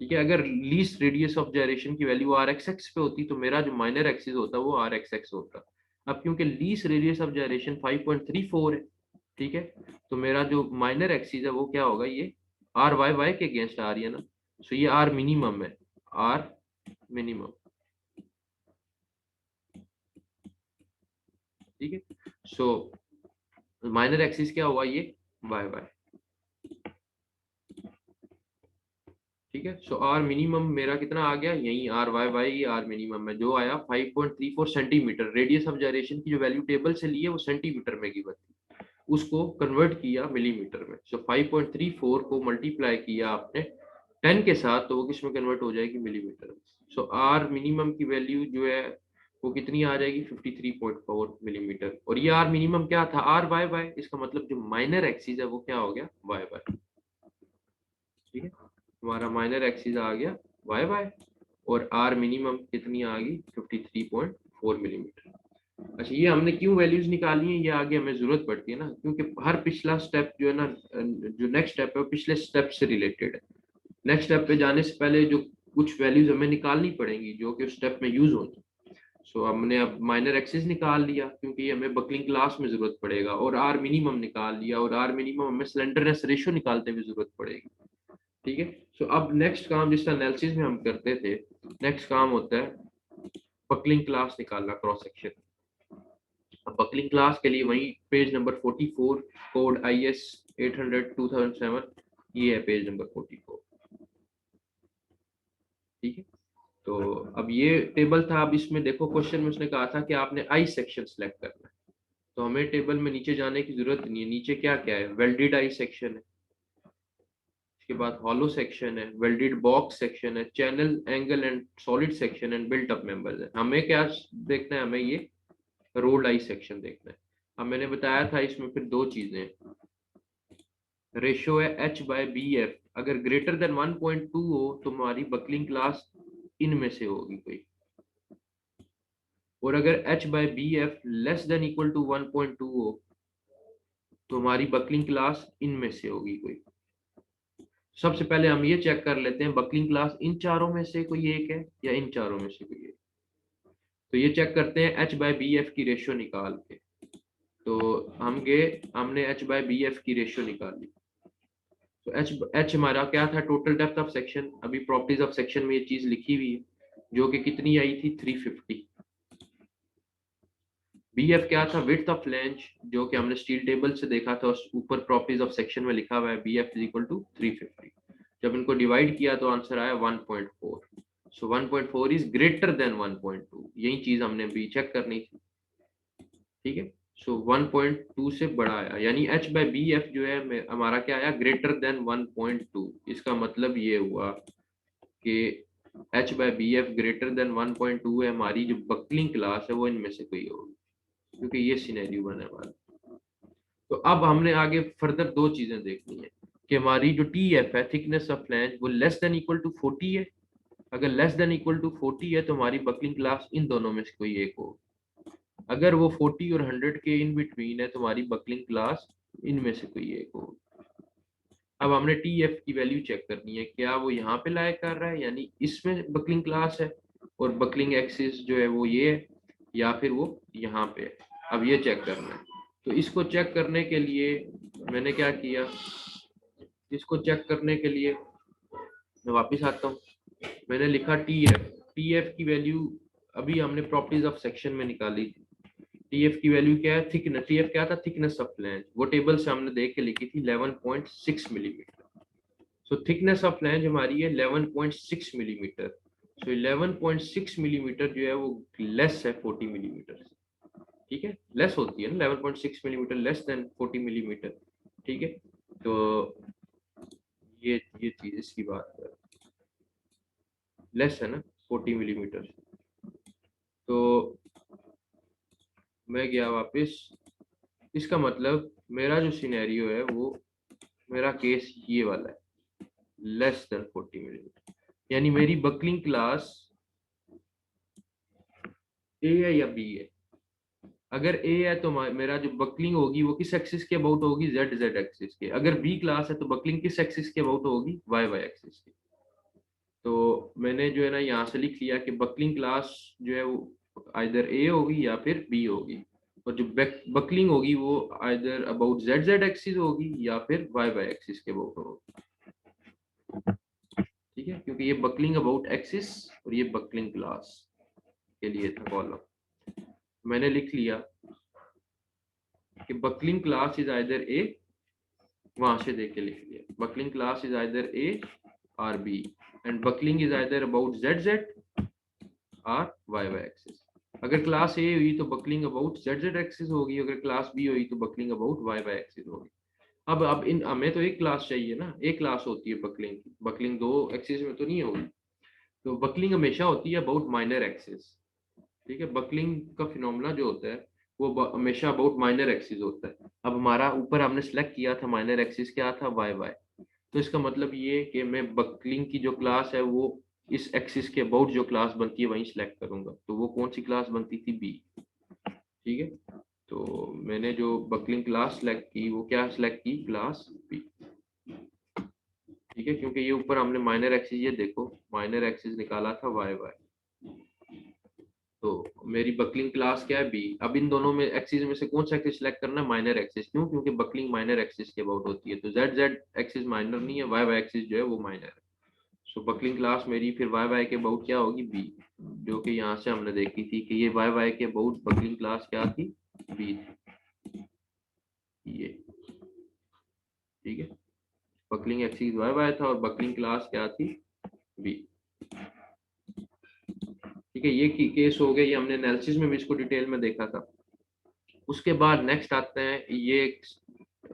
ठीक है, अगर लीस्ट रेडियस ऑफ जायरेशन की वैल्यू RXX पे होती तो मेरा जो माइनर एक्सिस होता वो RXX होता। अब क्योंकि लीस्ट रेडियस ऑफ जायरेशन 5.34 है, ठीक है, तो मेरा जो माइनर एक्सिस है वो क्या होगा, ये RYY के अगेंस्ट आ रही है ना, सो ये R मिनिमम है, R मिनिमम। ठीक है, सो माइनर एक्सिस क्या हुआ, ये YY। ठीक है। सो आर मिनिमम मेरा कितना आ गया, यही R Y Y R minimum में जो आया 5.34 सेंटीमीटर। रेडियस ऑफ जायरेशन की जो वैल्यू टेबल से ली है वो सेंटीमीटर में गिवन थी, उसको कन्वर्ट किया मिलीमीटर में। सो 5.34 को मल्टीप्लाई किया आपने 10 के साथ तो वो किस में कन्वर्ट हो जाएगी, मिलीमीटर में। सो आर मिनिमम की वैल्यू जो है वो कितनी आ जाएगी, 53.4 मिलीमीटर। और ये आर मिनिमम क्या था, आर वाई वाई, इसका मतलब जो माइनर एक्सिस है वो क्या हो गया, वाई वाई। ठीक है, हमारा माइनर एक्सिस आ गया वाई वाई, और आर मिनिमम कितनी आ गई, 53.4 मिलीमीटर। अच्छा, ये हमने क्यों वैल्यूज निकाली हैं, ये आगे हमें जरूरत पड़ती है ना, क्योंकि हर पिछला स्टेप जो है ना, जो नेक्स्ट स्टेप है वो पिछले स्टेप से रिलेटेड है। नेक्स्ट स्टेप पे जाने से पहले जो कुछ वैल्यूज हमें निकालनी पड़ेंगी जो कि उस स्टेप में यूज होंगी। सो हमने अब माइनर एक्सिस निकाल लिया क्योंकि हमें बकलिंग क्लास में जरूरत पड़ेगा, और आर मिनिमम निकाल लिया, और आर मिनिमम हमें स्लेंडरनेस रेशियो निकालते हुए जरूरत पड़ेगी। ठीक है। सो अब नेक्स्ट काम जिस एनालिसिस में हम करते थे, नेक्स्ट काम होता है बकलिंग क्लास निकालना, क्रॉस सेक्शन। अब बकलिंग क्लास के लिए वही पेज नंबर 44, कोड IS 800/2007, ये है पेज नंबर 44। ठीक है। तो अब ये टेबल था, अब इसमें देखो क्वेश्चन में उसने कहा था कि आपने आई सेक्शन सेलेक्ट करना है। तो हमें टेबल में नीचे जाने की जरूरत नहीं है, नीचे क्या क्या है, वेल्डेड आई सेक्शन है, उसके बाद हॉलो सेक्शन है, वेल्डेड बॉक्स सेक्शन है, channel angle and solid section and built up members है। हमें क्या देखना है, हमें ये रोल्ड आई सेक्शन देखना है। अब मैंने बताया था इसमें फिर दो चीजें हैं, रेशियो है H/BF, अगर ग्रेटर देन 1.2 हो तो हमारी बकलिंग क्लास इनमें से होगी कोई, और अगर H/BF less than equal to 1.2 हो तो हमारी बकलिंग क्लास इनमें से होगी कोई। सबसे पहले हम ये चेक कर लेते हैं बकलिंग क्लास इन चारों में से कोई एक है या इन चारों में से कोई एक। तो ये चेक करते हैं H/BF की रेशियो निकाल के। तो हमने H/BF की रेशियो निकाली। तो एच हमारा क्या था, टोटल डेप्थ ऑफ सेक्शन, अभी प्रॉपर्टीज ऑफ सेक्शन में ये चीज लिखी हुई है, जो कि कितनी आई थी, 350। बी एफ क्या था, विड्थ ऑफ फ्लैंज, जो कि हमने स्टील टेबल से देखा था, उस ऊपर प्रॉपर्टीज ऑफ सेक्शन में लिखा हुआ है B F is equal to 350। जब इनको डिवाइड किया तो आंसर आया 1.4। सो 1.4 इज ग्रेटर देन 1.2, यही चीज हमने भी चेक करनी थी। ठीक है। सो 1.2 से बड़ा आया, यानी H/BF जो है हमारा क्या आया, ग्रेटर देन 1.2। इसका मतलब ये हुआ कि H/BF ग्रेटर देन 1.2 है, हमारी जो बकलिंग क्लास है वो इनमें से कोई होगी, क्योंकि ये सिनेरियो बने वाला। तो अब हमने आगे फर्दर दो चीजें देखनी है कि हमारी जो TF है, थिकनेस ऑफ फ्लैंज, वो लेस देन इक्वल टू 40 है। अगर लेस देन इक्वल टू 40 है तो हमारी बकलिंग क्लास इन दोनों में से कोई एक हो। अगर वो 40 और 100 के इन बिटवीन है तो हमारी बकलिंग क्लास इनमें से कोई एक हो। अब हमने TF की वैल्यू चेक करनी है, क्या वो यहाँ पे लाया कर रहा है, यानी इसमें बकलिंग क्लास है और बकलिंग एक्सिस जो है वो ये है, या फिर वो यहाँ पे है। अब ये चेक करना है। तो इसको चेक करने के लिए मैंने क्या किया, इसको चेक करने के लिए मैं वापस आता हूँ, मैंने लिखा TF की वैल्यू अभी हमने प्रॉपर्टीज ऑफ सेक्शन में निकाली थी। TF की वैल्यू क्या है, थिकनेस, TF क्या था, थिकनेस ऑफ फ्लैंज, वो टेबल से हमने देख के लिखी थी 11.6 millimetre. So thickness of flange हमारी है 11.6 मिलीमीटर। सो 11.6 मिलीमीटर जो है वो लेस है 40 मिलीमीटर से। ठीक है, लेस होती है ना 11.6 मिलीमीटर, लेस देन 40 मिलीमीटर। ठीक है। तो ये चीज इसकी बात है, लेस है ना 40 मिलीमीटर। तो मैं गया वापस, इसका मतलब मेरा जो सिनेरियो है वो, मेरा केस ये वाला है, लेस देन 40 मिलीमीटर, यानी मेरी बकलिंग क्लास ए है या बी है। अगर ए है तो मेरा जो बकलिंग होगी वो किस एक्सिस के अबाउट होगी, जेड एक्सिस के। अगर बी क्लास है तो बकलिंग किस एक्सिस के अबाउट होगी, वाई एक्सिस के। तो मैंने जो है ना यहाँ से लिख लिया कि बकलिंग क्लास जो है वो आइदर ए होगी या फिर बी होगी, और जो बकलिंग होगी वो आइदर अबाउट जेड एक्सिस होगी या फिर वाई एक्सिस के अबाउट होगी। ठीक है, क्योंकि ये बकलिंग अबाउट एक्सिस और ये बकलिंग क्लास के लिए था कॉलम। मैंने लिख लिया कि बकलिंग क्लास इज आइदर ए, वहां से देख के लिख लिया, buckling class is either A or B, and buckling is either about ZZ or YY axis. अगर क्लास A हुई तो बकलिंग अबाउट ZZ एक्सिस होगी, अगर क्लास B हुई तो बकलिंग अबाउट YY एक्सिस होगी। अब इन हमें तो एक क्लास चाहिए ना, एक क्लास होती है बकलिंग की, बकलिंग दो एक्सिस में तो नहीं होगी। तो बकलिंग हमेशा होती है अबाउट माइनर एक्सिस। ठीक है, बकलिंग का फिनोमेना जो होता है वो हमेशा अबाउट माइनर एक्सिस होता है। अब हमारा ऊपर हमने सेलेक्ट किया था माइनर एक्सिस क्या था, वाई वाई। तो इसका मतलब ये कि मैं बकलिंग की जो क्लास है वो इस एक्सिस के अबाउट जो क्लास बनती है वहीं सेलेक्ट करूंगा। तो वो कौन सी क्लास बनती थी, बी। ठीक है, तो मैंने जो बकलिंग क्लास सेलेक्ट की वो क्या सेलेक्ट की, क्लास बी। ठीक है, क्योंकि ये ऊपर हमने माइनर एक्सिस, ये देखो माइनर एक्सिस निकाला था वाई वाई। तो मेरी बकलिंग क्लास क्या है, बी। अब इन दोनों में एक्सिस में से कौन सा एक्सिस सेलेक्ट करना है, माइनर एक्सिस। क्यों, क्योंकि बकलिंग माइनर एक्सिस के अबाउट होती है। तो जेड जेड एक्सिस माइनर नहीं है, वाई वाई एक्सिस जो है वो माइनर है। सो बकलिंग क्लास मेरी फिर वाई वाई के अबाउट क्या होगी, बी। जो कि यहाँ से हमने देखी थी कि ये वाई वाई के अबाउट बकलिंग क्लास क्या थी, बी ये। ठीक है, बकलिंग एक्सिस वाई वाई था और बकलिंग क्लास क्या थी, बी। ठीक है, ये केस हो गया, ये हमने एनालिसिस में भी इसको डिटेल में देखा था। उसके बाद नेक्स्ट आते हैं, ये एक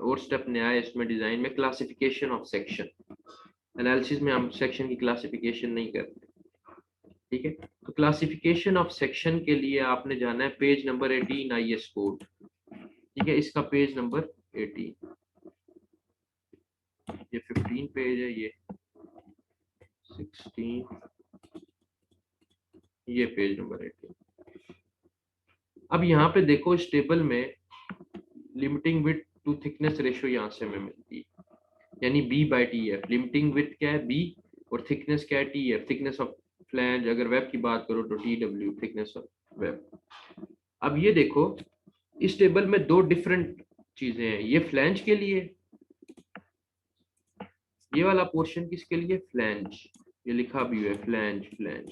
और स्टेप नया है इसमें डिजाइन में, क्लासिफिकेशन ऑफ सेक्शन। एनालिसिस में हम सेक्शन की क्लासिफिकेशन नहीं करते। ठीक है, तो क्लासिफिकेशन ऑफ सेक्शन के लिए आपने जाना है पेज नंबर 18 आईएस कोड। ठीक है, इसका पेज नंबर 18, ये 15 पेज है, ये 16, ये पेज नंबर 18। अब यहाँ पे देखो इस टेबल में limiting width to thickness ratio यहाँ से हमें मिलती है, यानी B by T F. Limiting width क्या है, बी, और थिकनेस क्या है, T F, thickness of flange. अगर वेब की बात करो तो T W, thickness of web. अब ये देखो इस टेबल में दो डिफरेंट चीजें हैं, ये फ्लैंज के लिए, ये वाला पोर्शन किसके लिए, फ्लैंज, ये लिखा भी है फ्लैंज फ्लैंज।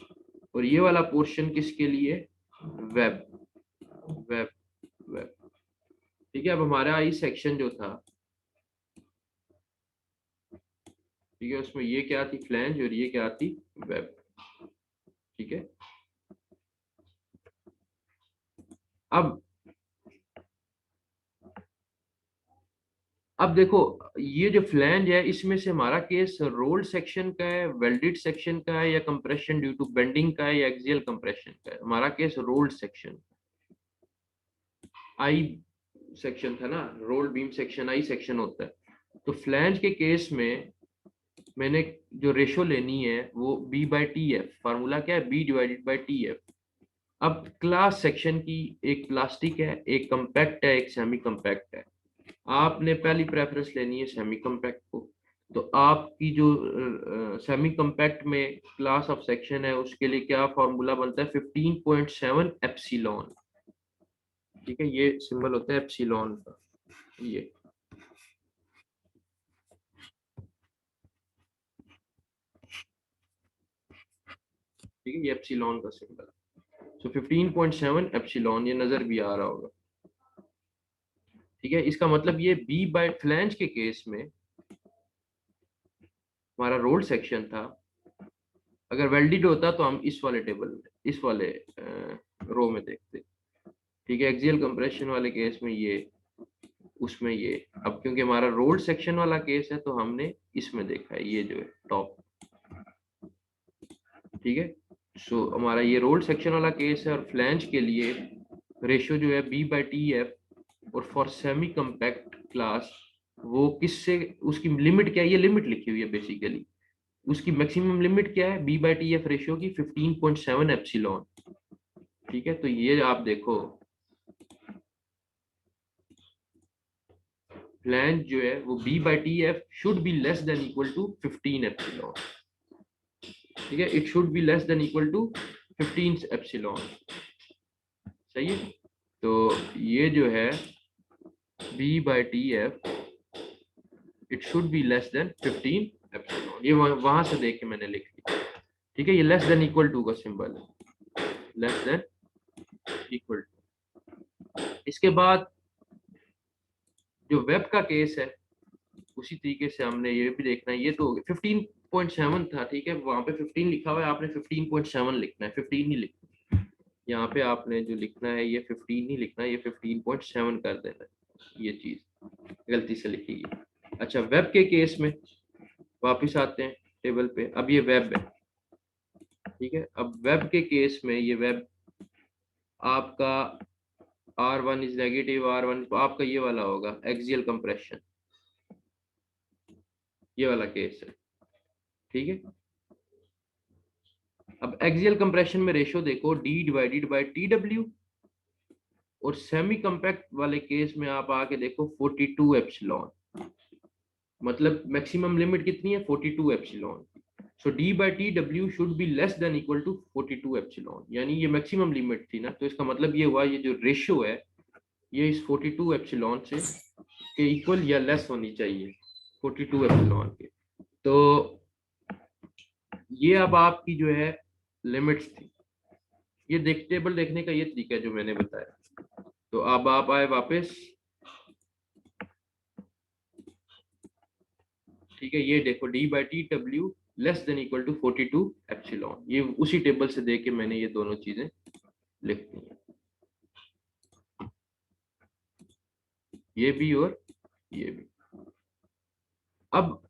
और ये वाला पोर्शन किसके लिए, वेब वेब वेब। ठीक है, अब हमारा आई सेक्शन जो था, ठीक है, उसमें ये क्या थी, फ्लैंज, और ये क्या थी, वेब। ठीक है, अब देखो ये जो फ्लैंज है इसमें से हमारा केस रोल्ड सेक्शन का है, वेल्डेड सेक्शन का है, या कंप्रेशन ड्यू टू बेंडिंग का है, या एक्सियल कंप्रेशन का है। हमारा case rolled section, I section था ना, rolled beam section I section होता है। तो फ्लैंज के केस में मैंने जो रेशो लेनी है वो B by T F, formula क्या है, B divided by T F. अब क्लास सेक्शन की एक प्लास्टिक है, एक कंपैक्ट है, एक सेमी कंपैक्ट है। आपने पहली प्रेफरेंस लेनी है सेमी कंपैक्ट को। तो आपकी जो सेमी कंपैक्ट में क्लास ऑफ सेक्शन है उसके लिए क्या फॉर्मूला बनता है, 15.7 एप्सिलॉन। ठीक है, ये सिंबल होता है एप्सिलॉन का, ये। ठीक है, ये एप्सिलॉन का सिंबल। सो 15.7 एप्सिलॉन, ये नजर भी आ रहा होगा। ठीक है, इसका मतलब ये बी बाय फ्लैंज के केस में हमारा रोल्ड सेक्शन था। अगर वेल्डेड होता तो हम इस वाले टेबल में, इस वाले रो में देखते। ठीक है, एक्सियल कंप्रेशन वाले केस में ये, उसमें ये। अब क्योंकि हमारा रोल्ड सेक्शन वाला केस है तो हमने इसमें देखा है, ये जो है टॉप। ठीक है, सो हमारा ये रोल्ड सेक्शन वाला केस है, और फ्लैंज के लिए रेशियो जो है बी बाई टी एफ, और फॉर सेमी कंपैक्ट क्लास वो किससे, उसकी लिमिट क्या है, ये लिमिट लिखी हुई है बेसिकली। उसकी मैक्सिमम लिमिट क्या है, B by T F ratio की 15.7 एप्सिलॉन। ठीक है, तो ये आप देखो फ्लैंज जो है वो B by T F should be less than equal to 15 epsilon. ठीक है, it should be less than equal to 15 epsilon. सही है, तो ये जो है B by T F, it should be less than 15 epsilon, ये वहां से देख के मैंने लिख लिया। ठीक है, ये लेस देन इक्वल टू का सिंबल है, लेस देन इक्वल टू। इसके बाद जो वेब का केस है उसी तरीके से हमने ये भी देखना है, ये तो 15 15.7 था, ठीक है, वहां पे 15 लिखा हुआ है, आपने 15.7 लिखना है, 15 नहीं लिखना। यहाँ पे आपने जो लिखना है ये 15 नहीं लिखना है, ये 15.7 कर देना है, ये चीज गलती से लिखी है। अच्छा, वेब के केस में वापस आते हैं टेबल पे। अब ये वेब है, ठीक है। अब वेब के केस में ये वेब आपका R1 इज नेगेटिव, R1 आपका ये वाला होगा एक्सियल कंप्रेशन, ये वाला केस है, ठीक है। अब एक्सियल कंप्रेशन में रेशो देखो D डिवाइडेड बाय TW, और सेमी कम्पैक्ट वाले केस में आप आके देखो 42 एप्सिलॉन, मतलब मैक्सिमम लिमिट कितनी है 42 epsilon. So D by TW should be less than equal to 42 epsilon, यानी ये मैक्सिमम लिमिट थी ना, तो इसका मतलब ये हुआ ये जो रेशियो है ये इस 42 एप्सिलॉन से के इक्वल या लेस होनी चाहिए, 42 एप्सिलॉन के। तो ये अब आपकी जो है लिमिट्स थी। ये टेबल देखने का ये तरीका है जो मैंने बताया। तो अब आप आए वापस, ठीक है, ये देखो D by TW less than equal to 42 epsilon, ये उसी टेबल से देख के मैंने ये दोनों चीजें लिख दी हैं, ये भी और ये भी। अब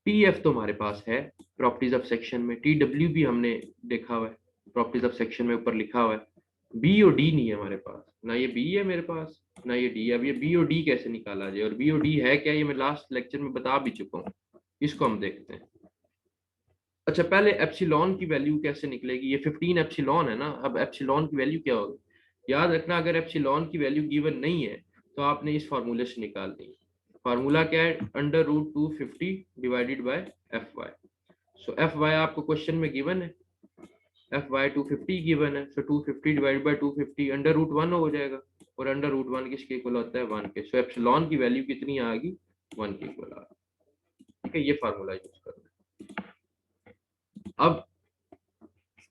TF तो हमारे पास है प्रॉपर्टीज ऑफ सेक्शन में, TW भी हमने देखा हुआ है प्रॉपर्टीज ऑफ सेक्शन में, ऊपर लिखा हुआ है। B और D नहीं है हमारे पास, ना ये B है मेरे पास ना ये D है। अब ये B और D कैसे निकाला जाए, और B और D है क्या, ये मैं लास्ट लेक्चर में बता भी चुका हूँ, इसको हम देखते हैं। अच्छा, पहले एप्सिलॉन की वैल्यू कैसे निकलेगी, ये 15 एप्सिलॉन है ना। अब एप्सिलॉन की वैल्यू क्या होगी, याद रखना, अगर एप्सिलॉन की वैल्यू गिवन नहीं है तो आपने इस फार्मूले से निकालनी है। फार्मूला क्या है, under root 250 divided by F Y. So F Y आपको क्वेश्चन में गिवन है, एफ वाई 250 गिवन है, so 250 divided by 250 under root 1 हो जाएगा, और अंडर रूट 1 किसके इक्वल होता है 1 के। सो एप्सिलॉन की वैल्यू कितनी आ गई 1 के इक्वल आ गई, ठीक है। ये फार्मूला यूज करना है। अब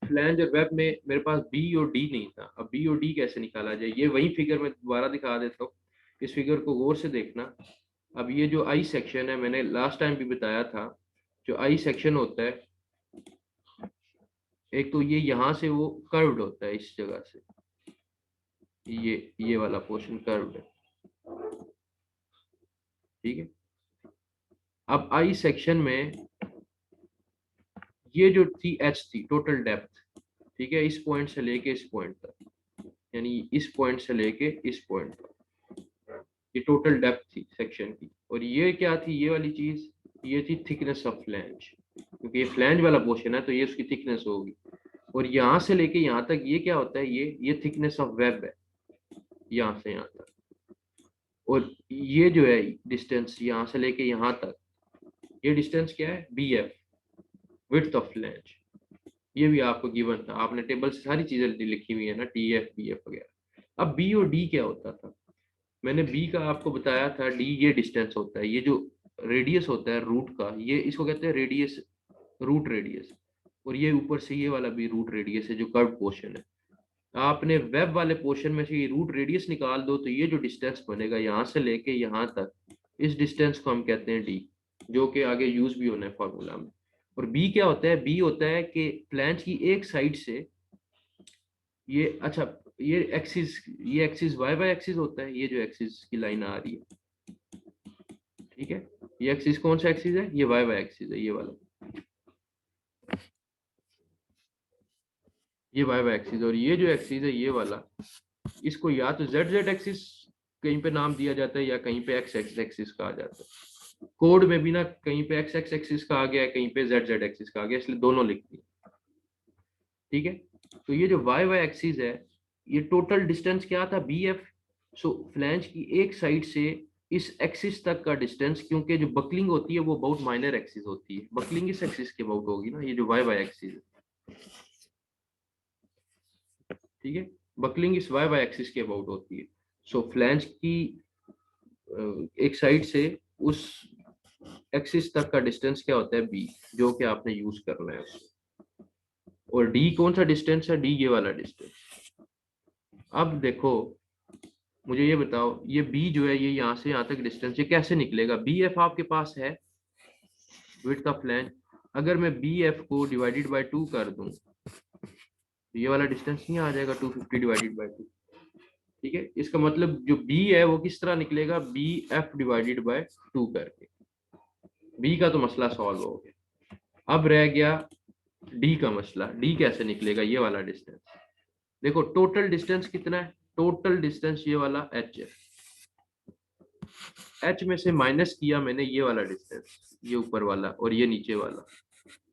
फ्लैंज और वेब में मेरे पास बी और डी नहीं था, अब बी और डी कैसे निकाला जाए, ये वही फिगर मैं दोबारा दिखा देता हूँ, इस फिगर को गौर से देखना। अब ये जो आई सेक्शन है, मैंने लास्ट टाइम भी बताया था, जो आई सेक्शन होता है, एक तो ये यहाँ से वो कर्व्ड होता है इस जगह से, ये वाला पोर्शन कर्व्ड है, ठीक है। अब आई सेक्शन में ये जो थी एच थी टोटल डेप्थ, ठीक है, इस पॉइंट से लेके इस पॉइंट तक, यानी इस पॉइंट से लेके इस पॉइंट तक, ये टोटल डेप्थ थी सेक्शन की। और ये क्या थी, ये वाली चीज, ये थी थिकनेस ऑफ फ्लैंज, क्योंकि ये फ्लैंज वाला पोर्शन है तो ये उसकी थिकनेस होगी। और यहाँ से लेके यहाँ तक ये क्या होता है, ये थिकनेस ऑफ वेब है, यहाँ से यहाँ तक। और ये जो है डिस्टेंस यहाँ से लेके यहाँ तक, ये डिस्टेंस क्या है BF, विड्थ ऑफ फ्लैंज। ये भी आपको गिवन था, आपने टेबल से सारी चीजें लिखी हुई है ना, TF BF वगैरह। अब B और D क्या होता था, मैंने B का आपको बताया था, D ये डिस्टेंस होता है, ये जो रेडियस होता है रूट का, ये इसको कहते हैं रेडियस, रूट रेडियस। और ये ऊपर से ये वाला भी रूट रेडियस है जो कर्व पोर्शन है। आपने वेब वाले पोर्शन में से ये रूट रेडियस निकाल दो तो ये जो डिस्टेंस बनेगा यहाँ से लेके यहाँ तक, इस डिस्टेंस को हम कहते हैं D, जो कि आगे यूज भी होना है फॉर्मूला में। और B क्या होता है, B होता है कि फ्लैंज की एक साइड से ये, अच्छा, ये एक्सिस वाई वाई एक्सिस होता है, ये जो एक्सिस की लाइन आ रही है, ठीक है, ये एक्सिस कौन सा एक्सिस है, ये वाई वाई एक्सिस है, ये वाला, ये वाई वाई एक्सिस। और ये जो एक्सिस है ये वाला, इसको या तो जेड जेड एक्सिस कहीं पे नाम दिया जाता है या कहीं पे एक्स एक्स एक्सिस कहा जाता है। कोड में भी ना कहीं पे एक्स एक्स एक्सिस कहा गया है, कहीं पे जेड जेड एक्सिस कहा गया, इसलिए दोनों लिख दिए, ठीक है। तो ये जो वाई वाई एक्सिस है, ये टोटल डिस्टेंस क्या था BF। सो फ्लैंज की एक साइड से इस एक्सिस तक का डिस्टेंस, क्योंकि जो बकलिंग होती है वो बहुत माइनर एक्सिस होती है, बकलिंग इस एक्सिस के अबाउट होगी ना, ये जो वाई वाई एक्सिस है, ठीक है, बकलिंग इस वाई वाई एक्सिस के अबाउट होती है। सो फ्लैंज की एक साइड से उस एक्सिस तक का डिस्टेंस क्या होता है B, जो कि आपने यूज करना है उसको। और D कौन सा डिस्टेंस है, D ये वाला डिस्टेंस। अब देखो, मुझे ये बताओ, ये B जो है ये यहाँ से यहाँ तक डिस्टेंस ये कैसे निकलेगा, BF आपके पास है, विड्थ ऑफ फ्लैंज, अगर मैं बी एफ को डिवाइडेड बाय 2 कर दूं तो ये वाला डिस्टेंस नहीं आ जाएगा 250 डिवाइडेड बाय 2। ठीक है, इसका मतलब जो बी है वो किस तरह निकलेगा, बी एफ डिवाइडेड बाय 2 करके। बी का तो मसला सॉल्व हो गया। अब रह गया डी का मसला। डी कैसे निकलेगा, ये वाला डिस्टेंस देखो, टोटल डिस्टेंस कितना है, टोटल डिस्टेंस ये वाला एच है। एच में से माइनस किया मैंने ये वाला डिस्टेंस, ये ऊपर वाला और ये नीचे वाला,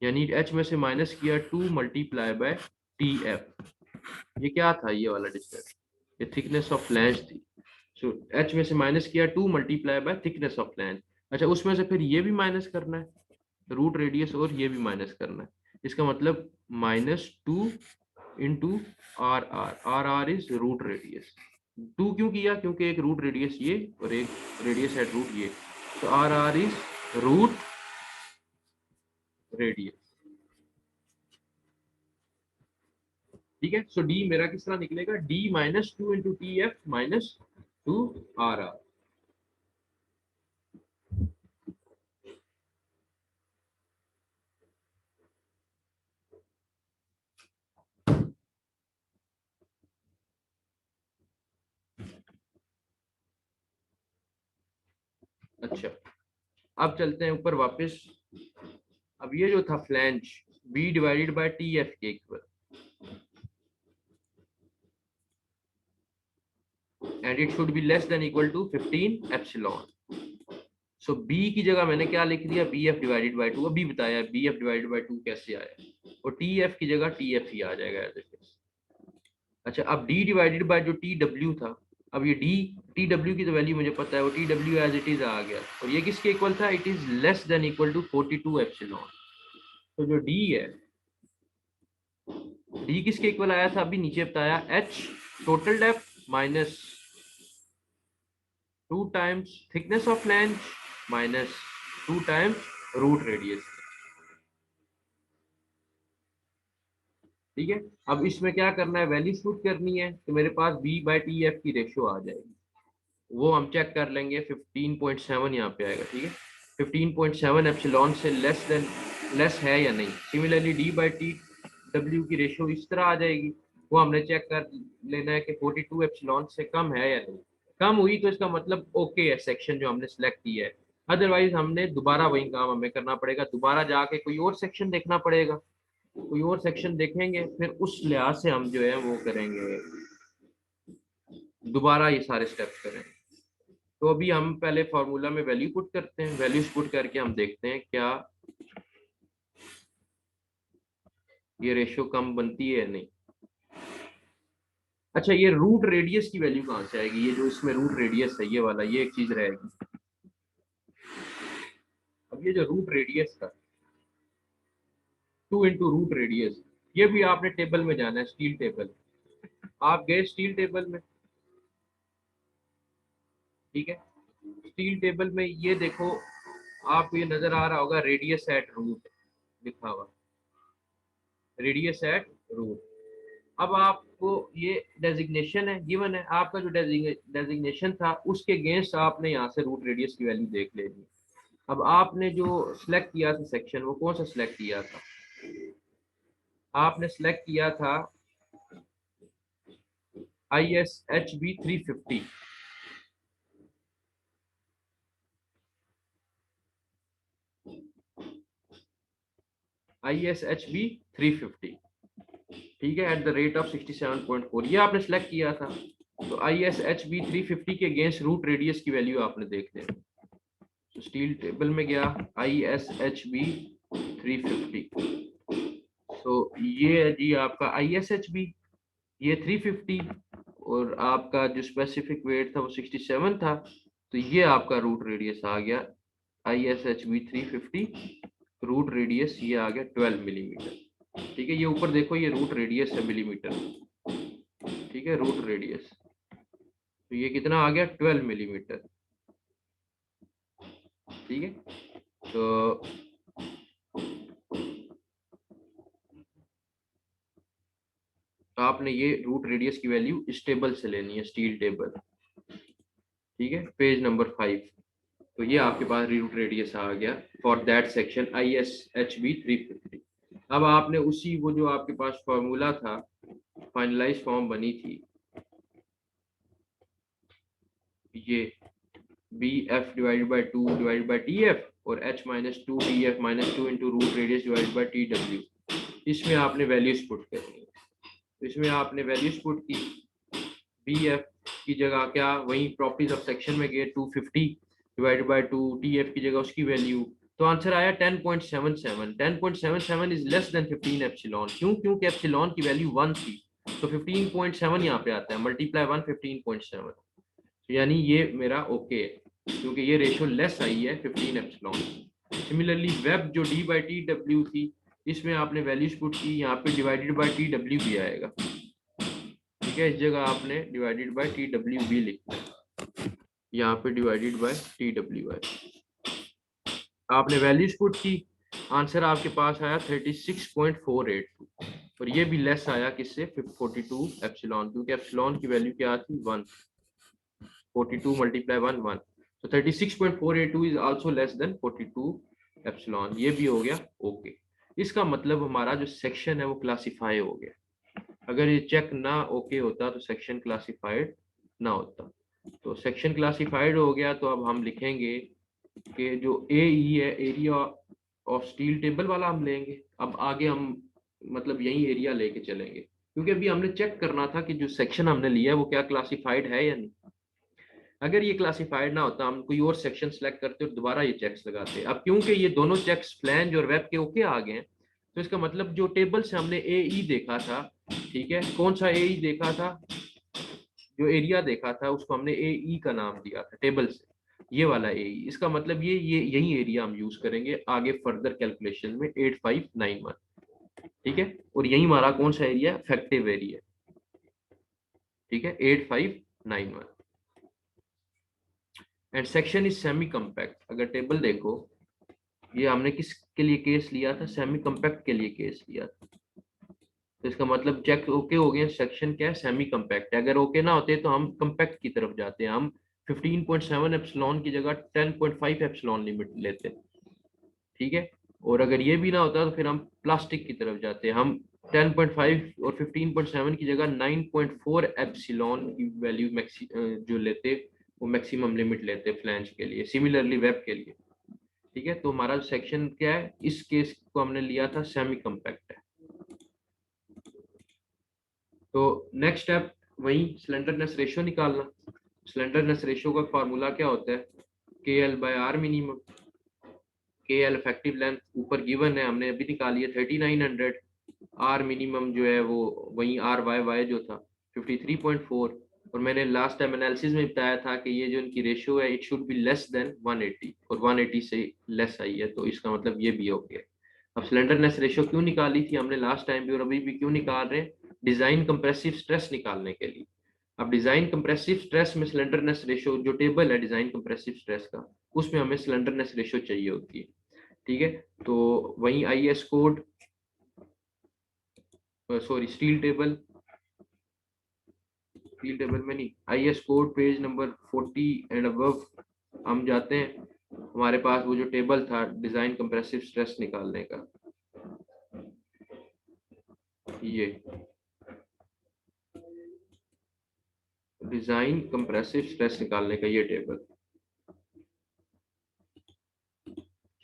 यानी एच में से माइनस किया 2 मल्टीप्लाई बाय टी एफ। ये क्या था, ये वाला डिस्टेंस, ये थिकनेस ऑफ फ्लैंज थी। सो एच में से माइनस किया 2 multiply by thickness of flange. अच्छा, उसमें से फिर ये भी माइनस करना है, रूट रेडियस, और ये भी माइनस करना है। इसका मतलब -2 into R R, R R is root radius. 2 क्यों किया, क्योंकि एक रूट रेडियस ये और एक रेडियस एट रूट ये, तो R R is root radius. ठीक है, सो डी मेरा किस तरह निकलेगा, D -2 into T F -2 R R. अच्छा, अब चलते हैं ऊपर वापस। अब ये जो था flange B divided by T F के equal, and it should be less than equal to 15 epsilon. So B की जगह मैंने क्या लिख दिया, बी एफ डिवाइडेड बाय 2। अभी बताया बी एफ डिवाइडेड बाय 2 कैसे आया, और टी एफ की जगह टी एफ ही आ जाएगा एज इट इज। अच्छा, अब डी डिवाइडेड बाय जो टी डब्ल्यू था, अब ये डी टी डब्ल्यू की तो वैल्यू मुझे पता है, वो T W as it is आ गया, और ये किसके इक्वल था, it is less than equal to 42 epsilon. तो जो डी है, डी किसके इक्वल आया था, अभी नीचे बताया, H total depth minus 2 times thickness of flange minus 2 times root radius. ठीक है, अब इसमें क्या करना है, वैल्यू पुट करनी है, तो मेरे पास बी बाई टी एफ की रेशियो आ जाएगी, वो हम चेक कर लेंगे। 15.7 यहाँ पे आएगा। ठीक है, 15.7 एप्सिलॉन से लेस है या नहीं। Similarly D by T W की रेशियो इस तरह आ जाएगी, वो हमने चेक कर लेना है कि 42 एप्सिलॉन से कम है या नहीं। कम हुई तो इसका मतलब ओके है सेक्शन जो हमने सेलेक्ट किया है, अदरवाइज हमने दोबारा वही काम हमें करना पड़ेगा, दोबारा जाके कोई और सेक्शन देखना पड़ेगा, कोई और सेक्शन देखेंगे, फिर उस लिहाज से हम जो है वो करेंगे, दोबारा ये सारे स्टेप्स करेंगे। तो अभी हम पहले फॉर्मूला में वैल्यू पुट करते हैं, वैल्यूज पुट करके हम देखते हैं क्या ये रेशियो कम बनती है या नहीं। अच्छा, ये रूट रेडियस की वैल्यू कहाँ से आएगी, ये जो इसमें रूट रेडियस है ये वाला, ये एक चीज रहेगी। अब ये जो रूट रेडियस था, 2 इंटू रूट रेडियस, ये भी आपने टेबल में जाना है, स्टील टेबल। आप गए स्टील टेबल में, ठीक है, स्टील टेबल में ये देखो, आपको ये नजर आ रहा होगा रेडियस एट रूट लिखा हुआ, रेडियस एट रूट। अब आपको ये डेजिग्नेशन है, गिवन है, आपका जो डेजिग्नेशन था उसके अगेंस्ट आपने यहाँ से रूट रेडियस की वैल्यू देख लेनी। अब आपने जो सिलेक्ट किया था सेक्शन, वो कौन सा सिलेक्ट किया था, आपने सिलेक्ट किया था ISHB 350। ISHB 350, ठीक है, एट द रेट ऑफ 67.4, ये आपने सेलेक्ट किया था। तो ISHB 350 के अगेंस्ट रूट रेडियस की वैल्यू आपने देख लेनी। तो स्टील टेबल में गया, ISHB 350, तो ये है जी आपका ISHB, ये 350, और आपका जो स्पेसिफिक वेट था वो 67 था, तो ये आपका रूट रेडियस आ गया ISHB 350, रूट रेडियस ये आ गया 12 मिलीमीटर। ठीक है, ये ऊपर देखो, ये रूट रेडियस है मिलीमीटर, ठीक है, रूट रेडियस, तो ये कितना आ गया, 12 मिलीमीटर। ठीक है, तो आपने ये रूट रेडियस की वैल्यू इस टेबल से लेनी है, स्टील टेबल। ठीक है, पेज नंबर 5। तो ये आपके पास रूट रेडियस आ गया फॉर दैट सेक्शन ISHB 350। अब आपने उसी वो जो आपके पास फॉर्मूला था, फाइनलाइज फॉर्म बनी थी, ये BF divided by 2 divided by TF और H minus 2 TF minus 2 into root radius divided by TW, इसमें आपने वैल्यूज पुट करनी है। तो इसमें आपने वैल्यूज पुट की, BF की जगह क्या, वही प्रॉपर्टीज ऑफ सेक्शन में गए, 250 डिवाइडेड बाई 2, TF की जगह उसकी वैल्यू, तो आंसर आया 10.77। 10.77 इज लेस देन 15 एप्सिलॉन। क्यों? क्योंकि एप्सिलॉन की वैल्यू 1 थी, तो 15.7 यहाँ पे आता है, मल्टीप्लाई 1 15.7, यानी ये मेरा ओके है, क्योंकि ये रेशियो लेस आई है 15 एप्सिलॉन। सिमिलरली वेब जो D बाई TW थी, इसमें आपने वैल्यूज पुट की, यहाँ पे डिवाइडेड बाई TW भी आएगा, ठीक है, इस जगह आपने डिवाइडेड बाय TW भी लिखना है, यहाँ पे डिवाइडेड बाय TW है। आपने वैल्यूज पुट की, आंसर आपके पास आया 36.482, और ये भी लेस आया किससे, 42 एप्सिलॉन, क्योंकि एप्सिलॉन की वैल्यू क्या थी, 1, 42 मल्टीप्लाई 1 1, तो 36.482 is also less than 42 epsilon. ये भी हो गया ओके। इसका मतलब हमारा जो सेक्शन है वो क्लासिफाई हो गया। अगर ये चेक ना ओके होता तो सेक्शन क्लासिफाइड ना होता। तो सेक्शन क्लासिफाइड हो गया, तो अब हम लिखेंगे कि जो AE है, एरिया ऑफ स्टील टेबल वाला हम लेंगे। अब आगे हम मतलब यही एरिया लेके चलेंगे, क्योंकि अभी हमने चेक करना था कि जो सेक्शन हमने लिया है वो क्या क्लासिफाइड है या नहीं। अगर ये क्लासिफाइड ना होता, हम कोई और सेक्शन सेलेक्ट करते और दोबारा ये चेक्स लगाते। अब क्योंकि ये दोनों चेक्स फ्लैंज और वेब के ओके आ गए हैं, तो इसका मतलब जो टेबल से हमने AE देखा था, ठीक है, कौन सा AE देखा था, जो एरिया देखा था उसको हमने AE का नाम दिया था टेबल से, ये वाला AE, इसका मतलब ये यही एरिया हम यूज करेंगे आगे फर्दर कैलकुलेशन में, 8591, ठीक है, और यही हमारा कौन सा एरिया, इफेक्टिव एरिया, ठीक है, 8591। And section is semi compact. अगर टेबल देखो, ये हमने किसके लिए केस लिया था, सेमी कम्पैक्ट के लिए केस लिया था, तो इसका मतलब चेक ओके हो गया, सेक्शन क्या है, सेमी कम्पैक्ट है। अगर ओके ना होते तो हम कम्पैक्ट की तरफ जाते हैं, हम 15.7 एप्सिलॉन की जगह 10.5 एप्सिलॉन लिमिट लेते हैं, ठीक है, और अगर ये भी ना होता तो फिर हम प्लास्टिक की तरफ जाते हैं, हम 10.5 और 15.7 की जगह 9.4 एप्सिलॉन की वैल्यू जो लेते, वो मैक्सिमम लिमिट लेते फ्लैंज के लिए, सिमिलरली वेब के लिए, ठीक है। तो हमारा सेक्शन क्या है, इस केस को हमने लिया था सेमी कम्पैक्ट है। तो नेक्स्ट स्टेप वही स्लेंडरनेस रेशियो निकालना। स्लेंडरनेस रेशियो का फार्मूला क्या होता है, KL/R minimum. KL effective length ऊपर गिवन है, हमने अभी निकाली है 3900। R मिनिमम जो है वो वही RYY जो था 53.4, और मैंने लास्ट टाइम एनालिसिस में बताया था कि ये जो इनकी रेशियो है, it should be less then 180, और 180 से लेस आई है, तो इसका मतलब ये भी हो गया। अब स्लेंडरनेस रेशियो क्यों निकाली थी हमने लास्ट टाइम भी और अभी भी क्यों निकाल रहे हैं, डिजाइन कंप्रेसिव स्ट्रेस निकालने के लिए। अब डिजाइन कंप्रेसिव स्ट्रेस में स्लेंडरनेस रेशियो, जो टेबल है डिजाइन कंप्रेसिव स्ट्रेस का, उसमें हमें स्लेंडरनेस रेशियो चाहिए होती है, ठीक है। तो वही IS code, sorry steel table में नहीं, IS code page number 40 and above हम जाते हैं। हमारे पास वो जो टेबल था डिजाइन कंप्रेसिव स्ट्रेस निकालने का, ये डिजाइन कंप्रेसिव स्ट्रेस निकालने का ये टेबल,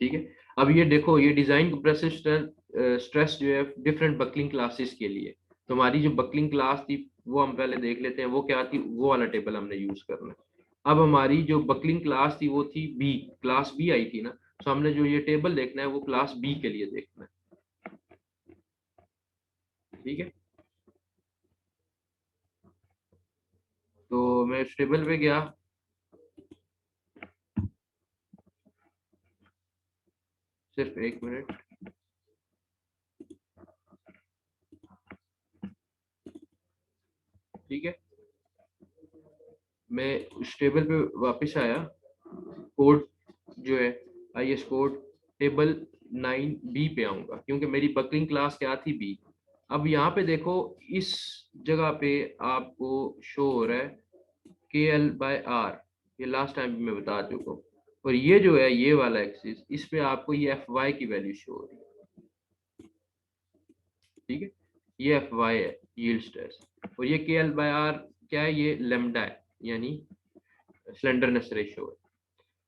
ठीक है। अब ये देखो, ये डिजाइन कंप्रेसिव स्ट्रेस जो है डिफरेंट बकलिंग क्लासेस के लिए, तो हमारी जो बकलिंग क्लास थी वो हम पहले देख लेते हैं, वो क्या थी, वो वाला टेबल हमने यूज करना है। अब हमारी जो बकलिंग क्लास थी वो थी बी, क्लास बी आई थी ना, तो हमने जो ये टेबल देखना है वो क्लास बी के लिए देखना है, ठीक है। तो मैं इस टेबल पे गया, सिर्फ एक मिनट, ठीक है, मैं उस टेबल पे वापस आया, कोड जो है IS कोड टेबल 9B पे आऊंगा, क्योंकि मेरी बकलिंग क्लास क्या थी, बी। अब यहाँ पे देखो, इस जगह पे आपको शो हो रहा है KL/R, ये लास्ट टाइम भी मैं बता चुका हूँ, और ये जो है ये वाला एक्सिस, इस पे आपको ये एफ वाई की वैल्यू शो हो रही है, ठीक है। ये एफ वाई है यील्ड स्ट्रेस, और ये के एल बाय आर क्या है, ये लेमडा है यानी स्लेंडरनेस रेशियो है।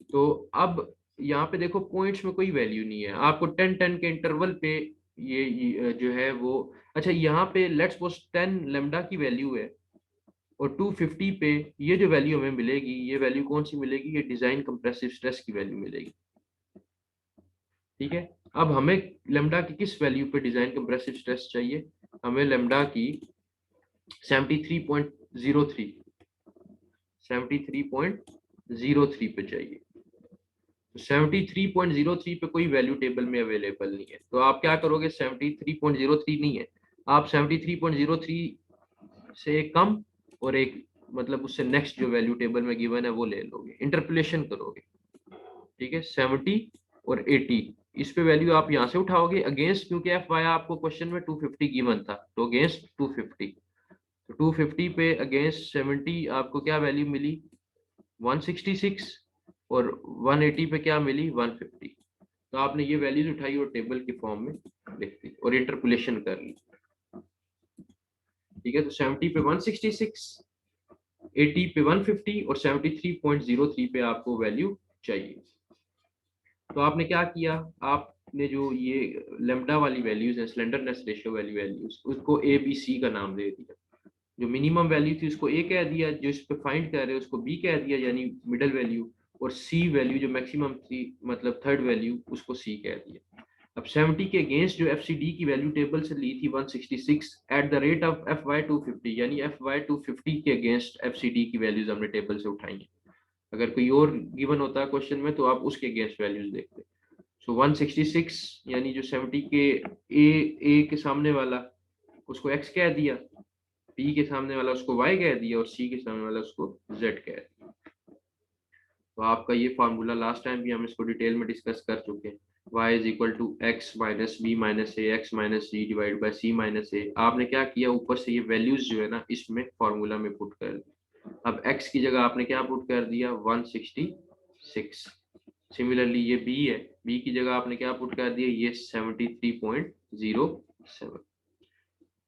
तो अब यहाँ पे देखो पॉइंट्स में कोई वैल्यू नहीं है, आपको 10-10 के इंटरवल पे ये जो है वो, अच्छा यहाँ पे लेट्स सपोज 10 लेमडा की वैल्यू है और 250 पे ये जो वैल्यू हमें मिलेगी, ये वैल्यू कौन सी मिलेगी, ये डिजाइन कंप्रेसिव स्ट्रेस की वैल्यू मिलेगी, ठीक है। अब हमें लेमडा की किस वैल्यू पे डिजाइन कंप्रेसिव स्ट्रेस चाहिए, हमें लेमडा की 73.03 73.03 पे चाहिए। तो 73.03 पे कोई वैल्यू टेबल में अवेलेबल नहीं है, तो आप क्या करोगे, 73.03 नहीं है, आप 73.03 से कम और एक मतलब उससे नेक्स्ट जो वैल्यू टेबल में गिवन है वो ले लोगे, इंटरपोलेशन करोगे, ठीक है। 70 और 80 इस पे वैल्यू आप यहाँ से उठाओगे अगेंस्ट, क्योंकि एफ वाई आपको क्वेश्चन में 250 गिवन था, तो अगेंस्ट 250, तो 250 पे अगेंस्ट 70 आपको क्या वैल्यू मिली, 166, और 180 पे क्या मिली, 150। तो आपने ये वैल्यूज उठाई और टेबल के फॉर्म में लिख दी और इंटरपोलेशन कर ली, ठीक है। तो 70 पे 166, 80 पे 150 और 73.03 पे आपको वैल्यू चाहिए। तो आपने क्या किया, आपने जो ये लेमडा वाली वैल्यूज है, स्लेंडरनेस रेशियो वाली वैल्यूज, उसको ए बी सी का नाम दे दिया। जो मिनिमम वैल्यू थी उसको ए कह दिया, जो इस पे फाइंड कर रहे हैं उसको बी कह दिया यानी मिडल वैल्यू, और सी वैल्यू जो मैक्सिमम थी मतलब थर्ड वैल्यू उसको सी कह दिया। अब 70 के अगेंस्ट जो एफसीडी की वैल्यू टेबल से ली थी 166 at the rate of F Y 250, यानी एफ वाई 250 के अगेंस्ट एफसीडी की वैल्यूज हमने टेबल से उठाई है। अगर कोई और गिवन होता है क्वेश्चन में तो आप उसके अगेंस्ट वैल्यूज देखते। सो 166 यानी जो 70 के ए के सामने वाला उसको एक्स कह दिया, पी के सामने वाला उसको y कह दिया और सी के सामने वाला उसको z कह दिया। तो आपका ये फार्मूला लास्ट टाइम भी हम इसको डिटेल में डिस्कस कर चुके हैं, y is equal to X minus B minus A X minus C divide by C minus A. आपने क्या किया, ऊपर से ये वैल्यूज जो है ना इसमें फार्मूला में पुट कर दी। अब x की जगह आपने क्या पुट कर दिया, 166। सिमिलरली ये b है, b की जगह आपने क्या पुट कर दिया, ये 73.07,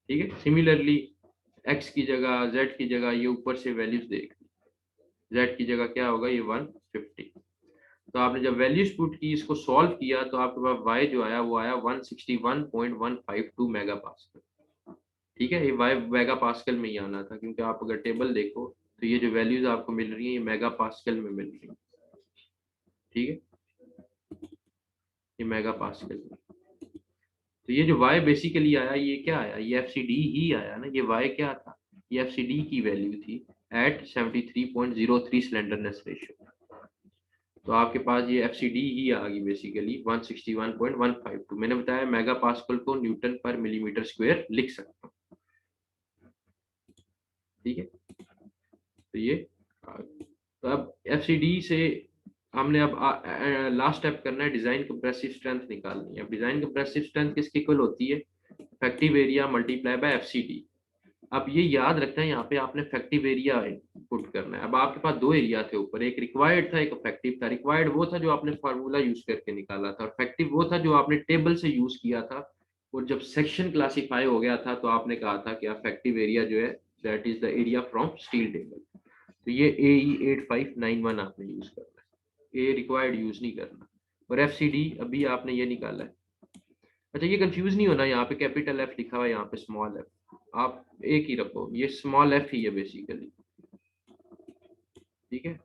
ठीक है। सिमिलरली x की जगह z की जगह ये ऊपर से वैल्यूज देख, z की जगह क्या होगा, ये 150। तो आपने जब वैल्यूज पुट की, इसको सॉल्व किया, तो आपके पास y जो आया वो आया 161.152 मेगा पास्कल, ठीक है। ये y मेगा पास्कल में ही आना था, क्योंकि आप अगर टेबल देखो तो ये जो वैल्यूज आपको मिल रही है ये मेगा पास्कल में मिल रही है, ठीक है, ये मेगा पास्कल में। तो ये जो y बेसिकली आया ये क्या आया, ये एफसीडी ही आया ना, ये y क्या था, ये एफसीडी की वैल्यू थी एट 73.03 स्लेंडरनेस रेशियो। तो आपके पास ये एफसीडी ही आ गई बेसिकली 161.152। मैंने बताया मेगा पास्कल को न्यूटन पर मिलीमीटर स्क्वायर लिख सकता हूँ, ठीक है। तो ये तो अब एफसीडी से हमने अब लास्ट स्टेप करना है, डिजाइन कंप्रेसिव स्ट्रेंथ निकालनी है। अब डिजाइन कंप्रेसिव स्ट्रेंथ किसके इक्वल होती है, effective area multiply by FCD. अब ये याद रखना है, यहाँ पे आपने इफेक्टिव एरिया पुट करना है। अब आपके पास दो एरिया थे ऊपर, एक रिक्वायर्ड था एक इफेक्टिव था। रिक्वायर्ड वो था जो आपने फार्मूला यूज करके निकाला था, इफेक्टिव वो था जो आपने टेबल से यूज किया था। और जब सेक्शन क्लासीफाई हो गया था तो आपने कहा था कि इफेक्टिव एरिया जो है that is the area from steel table. तो ये AE8591 आपने यूज करना है, ए रिक्वायर्ड यूज नहीं करना। और एफसीडी अभी आपने ये निकाला है। अच्छा ये कंफ्यूज नहीं होना, यहाँ पे कैपिटल एफ लिखा हुआ है, यहाँ पे स्मॉल एफ, आप एक ही रखो, ये स्मॉल एफ ही है बेसिकली, ठीक है।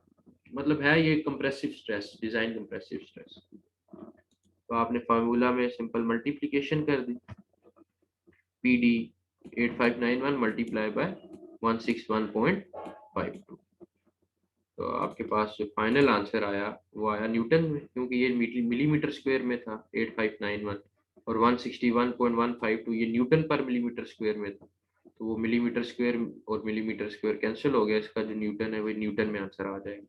मतलब है ये compressive stress, design compressive stress. तो आपने फार्मूला में सिंपल मल्टीप्लिकेशन कर दी, PD 8591 मल्टीप्लाई बाय 161.52। तो आपके पास जो फाइनल आंसर आया वो आया न्यूटन में, क्योंकि ये मिलीमीटर स्क्वायर में था 8591, और 161.152 ये न्यूटन पर मिलीमीटर स्क्वायर में था। तो वो मिलीमीटर स्क्वायर और मिलीमीटर स्क्वायर कैंसिल हो गया, इसका जो न्यूटन है वो न्यूटन में आंसर आ जाएगा।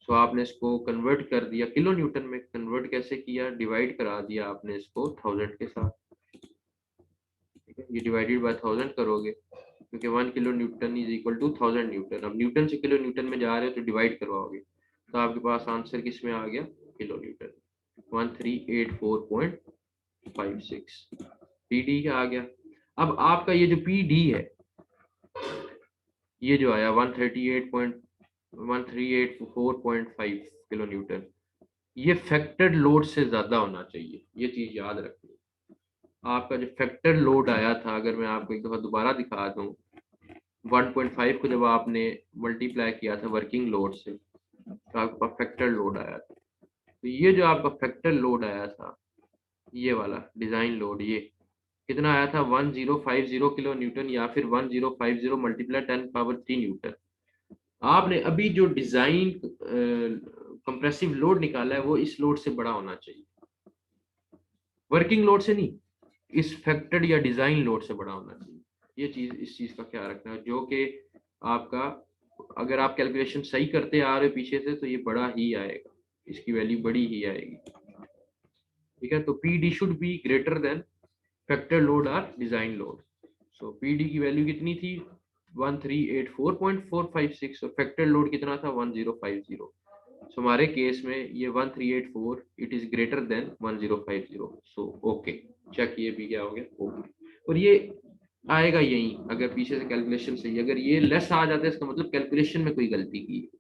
सो आपने इसको कन्वर्ट कर दिया किलो न्यूटन में। कन्वर्ट कैसे किया, डिवाइड करा दिया आपने इसको 1000 के साथ, ठीक है। ये डिवाइडेड बाय 1000 करोगे, क्योंकि 1 kilo newton is equal to 1000 newton. अब न्यूटन से किलो न्यूटन में जा रहे हो तो डिवाइड करवाओगे, तो आपके पास आंसर किस में आ गया, किलो न्यूटन, 1384.56 पीडी का आ गया। अब आपका ये जो पीडी है, ये जो आया 138.1384.5 किलो न्यूटन, ये फैक्टर्ड लोड से ज्यादा होना चाहिए, ये चीज याद रखनी। आपका जो फैक्टर लोड आया था, अगर मैं आपको एक दफा दोबारा दिखा दूं, 1.5 को जब आपने मल्टीप्लाई किया था वर्किंग लोड से, तो आपका फैक्टर लोड आया था। तो ये जो आपका फैक्टर लोड आया था, ये वाला डिजाइन लोड, ये कितना आया था, 1050 किलो न्यूटन, या फिर 1050 मल्टीप्लाई 10⁻³ न्यूटन। आपने अभी जो डिजाइन कंप्रेसिव लोड निकाला है, वो इस लोड से बड़ा होना चाहिए, वर्किंग लोड से नहीं, इस फैक्टर्ड या डिजाइन लोड से बड़ा होना चाहिए। ये चीज, इस चीज का ख्याल रखना है, जो कि आपका, अगर आप कैलकुलेशन सही करते आ रहे हो पीछे से, तो ये बड़ा ही आएगा, इसकी वैल्यू बड़ी ही आएगी, ठीक है। तो P D should be greater than factor load और डिजाइन लोड। सो पी डी की वैल्यू कितनी थी, 1384.456, और फैक्टर लोड कितना था, 1050। सो हमारे केस में ये 1384, it is greater than 1050। So okay, check, ये भी क्या हो गया, ओके। और ये आएगा यही, अगर पीछे से कैलकुलेशन सही, अगर ये लेस आ जाता है, इसका मतलब कैलकुलेशन में कोई गलती की।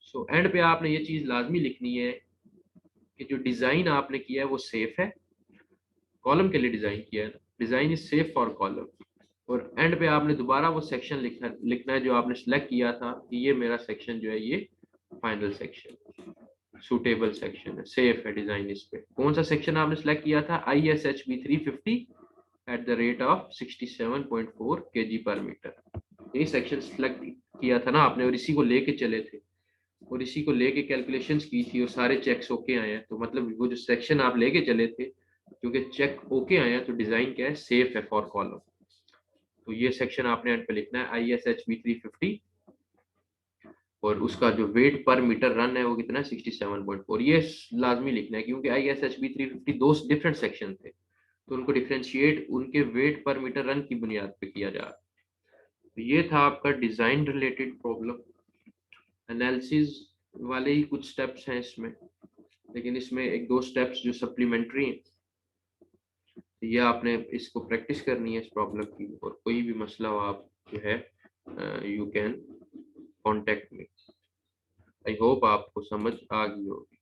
सो एंड पे आपने ये चीज लाजमी लिखनी है कि जो डिजाइन आपने किया है वो सेफ है, कॉलम के लिए डिजाइन किया है, design is safe for column. और एंड पे आपने दोबारा वो सेक्शन लिखना है जो आपने सेलेक्ट किया था कि ये मेरा सेक्शन जो है, ये फाइनल सेक्शन, सूटेबल सेक्शन है, सेफ है डिजाइन। इस पे कौन सा सेक्शन आपने सेलेक्ट किया था, ISHB 350 eight the rate of 67.4 kg/मीटर। ये सेक्शन सेलेक्ट किया था ना आपने, और इसी को लेके चले थे, और इसी को लेके कैलकुलेशंस की थी, और सारे चेक्स ओके आए हैं। तो मतलब वो जो सेक्शन आप लेके चले थे, क्योंकि चेक ओके आए हैं, तो डिजाइन क्या है, सेफ है फॉर कॉलम। तो ये सेक्शन आपने एंड पे लिखना है, ISHB 350, और उसका जो वेट पर मीटर रन है वो कितना है, 67.4। ये लाजमी लिखना है, क्योंकि ISHB 350 दो डिफरेंट सेक्शन थे, तो उनको डिफ्रेंशिएट उनके वेट पर मीटर रन की बुनियाद पे किया जा रहा है। तो ये था आपका डिजाइन रिलेटेड प्रॉब्लम। एनालिसिस वाले ही कुछ स्टेप्स हैं इसमें, लेकिन इसमें एक दो स्टेप्स जो सप्लीमेंट्री हैं, तो ये आपने इसको प्रैक्टिस करनी है इस प्रॉब्लम की। और कोई भी मसला हो, आप जो है you can contact me. I hope आपको समझ आ गई होगी।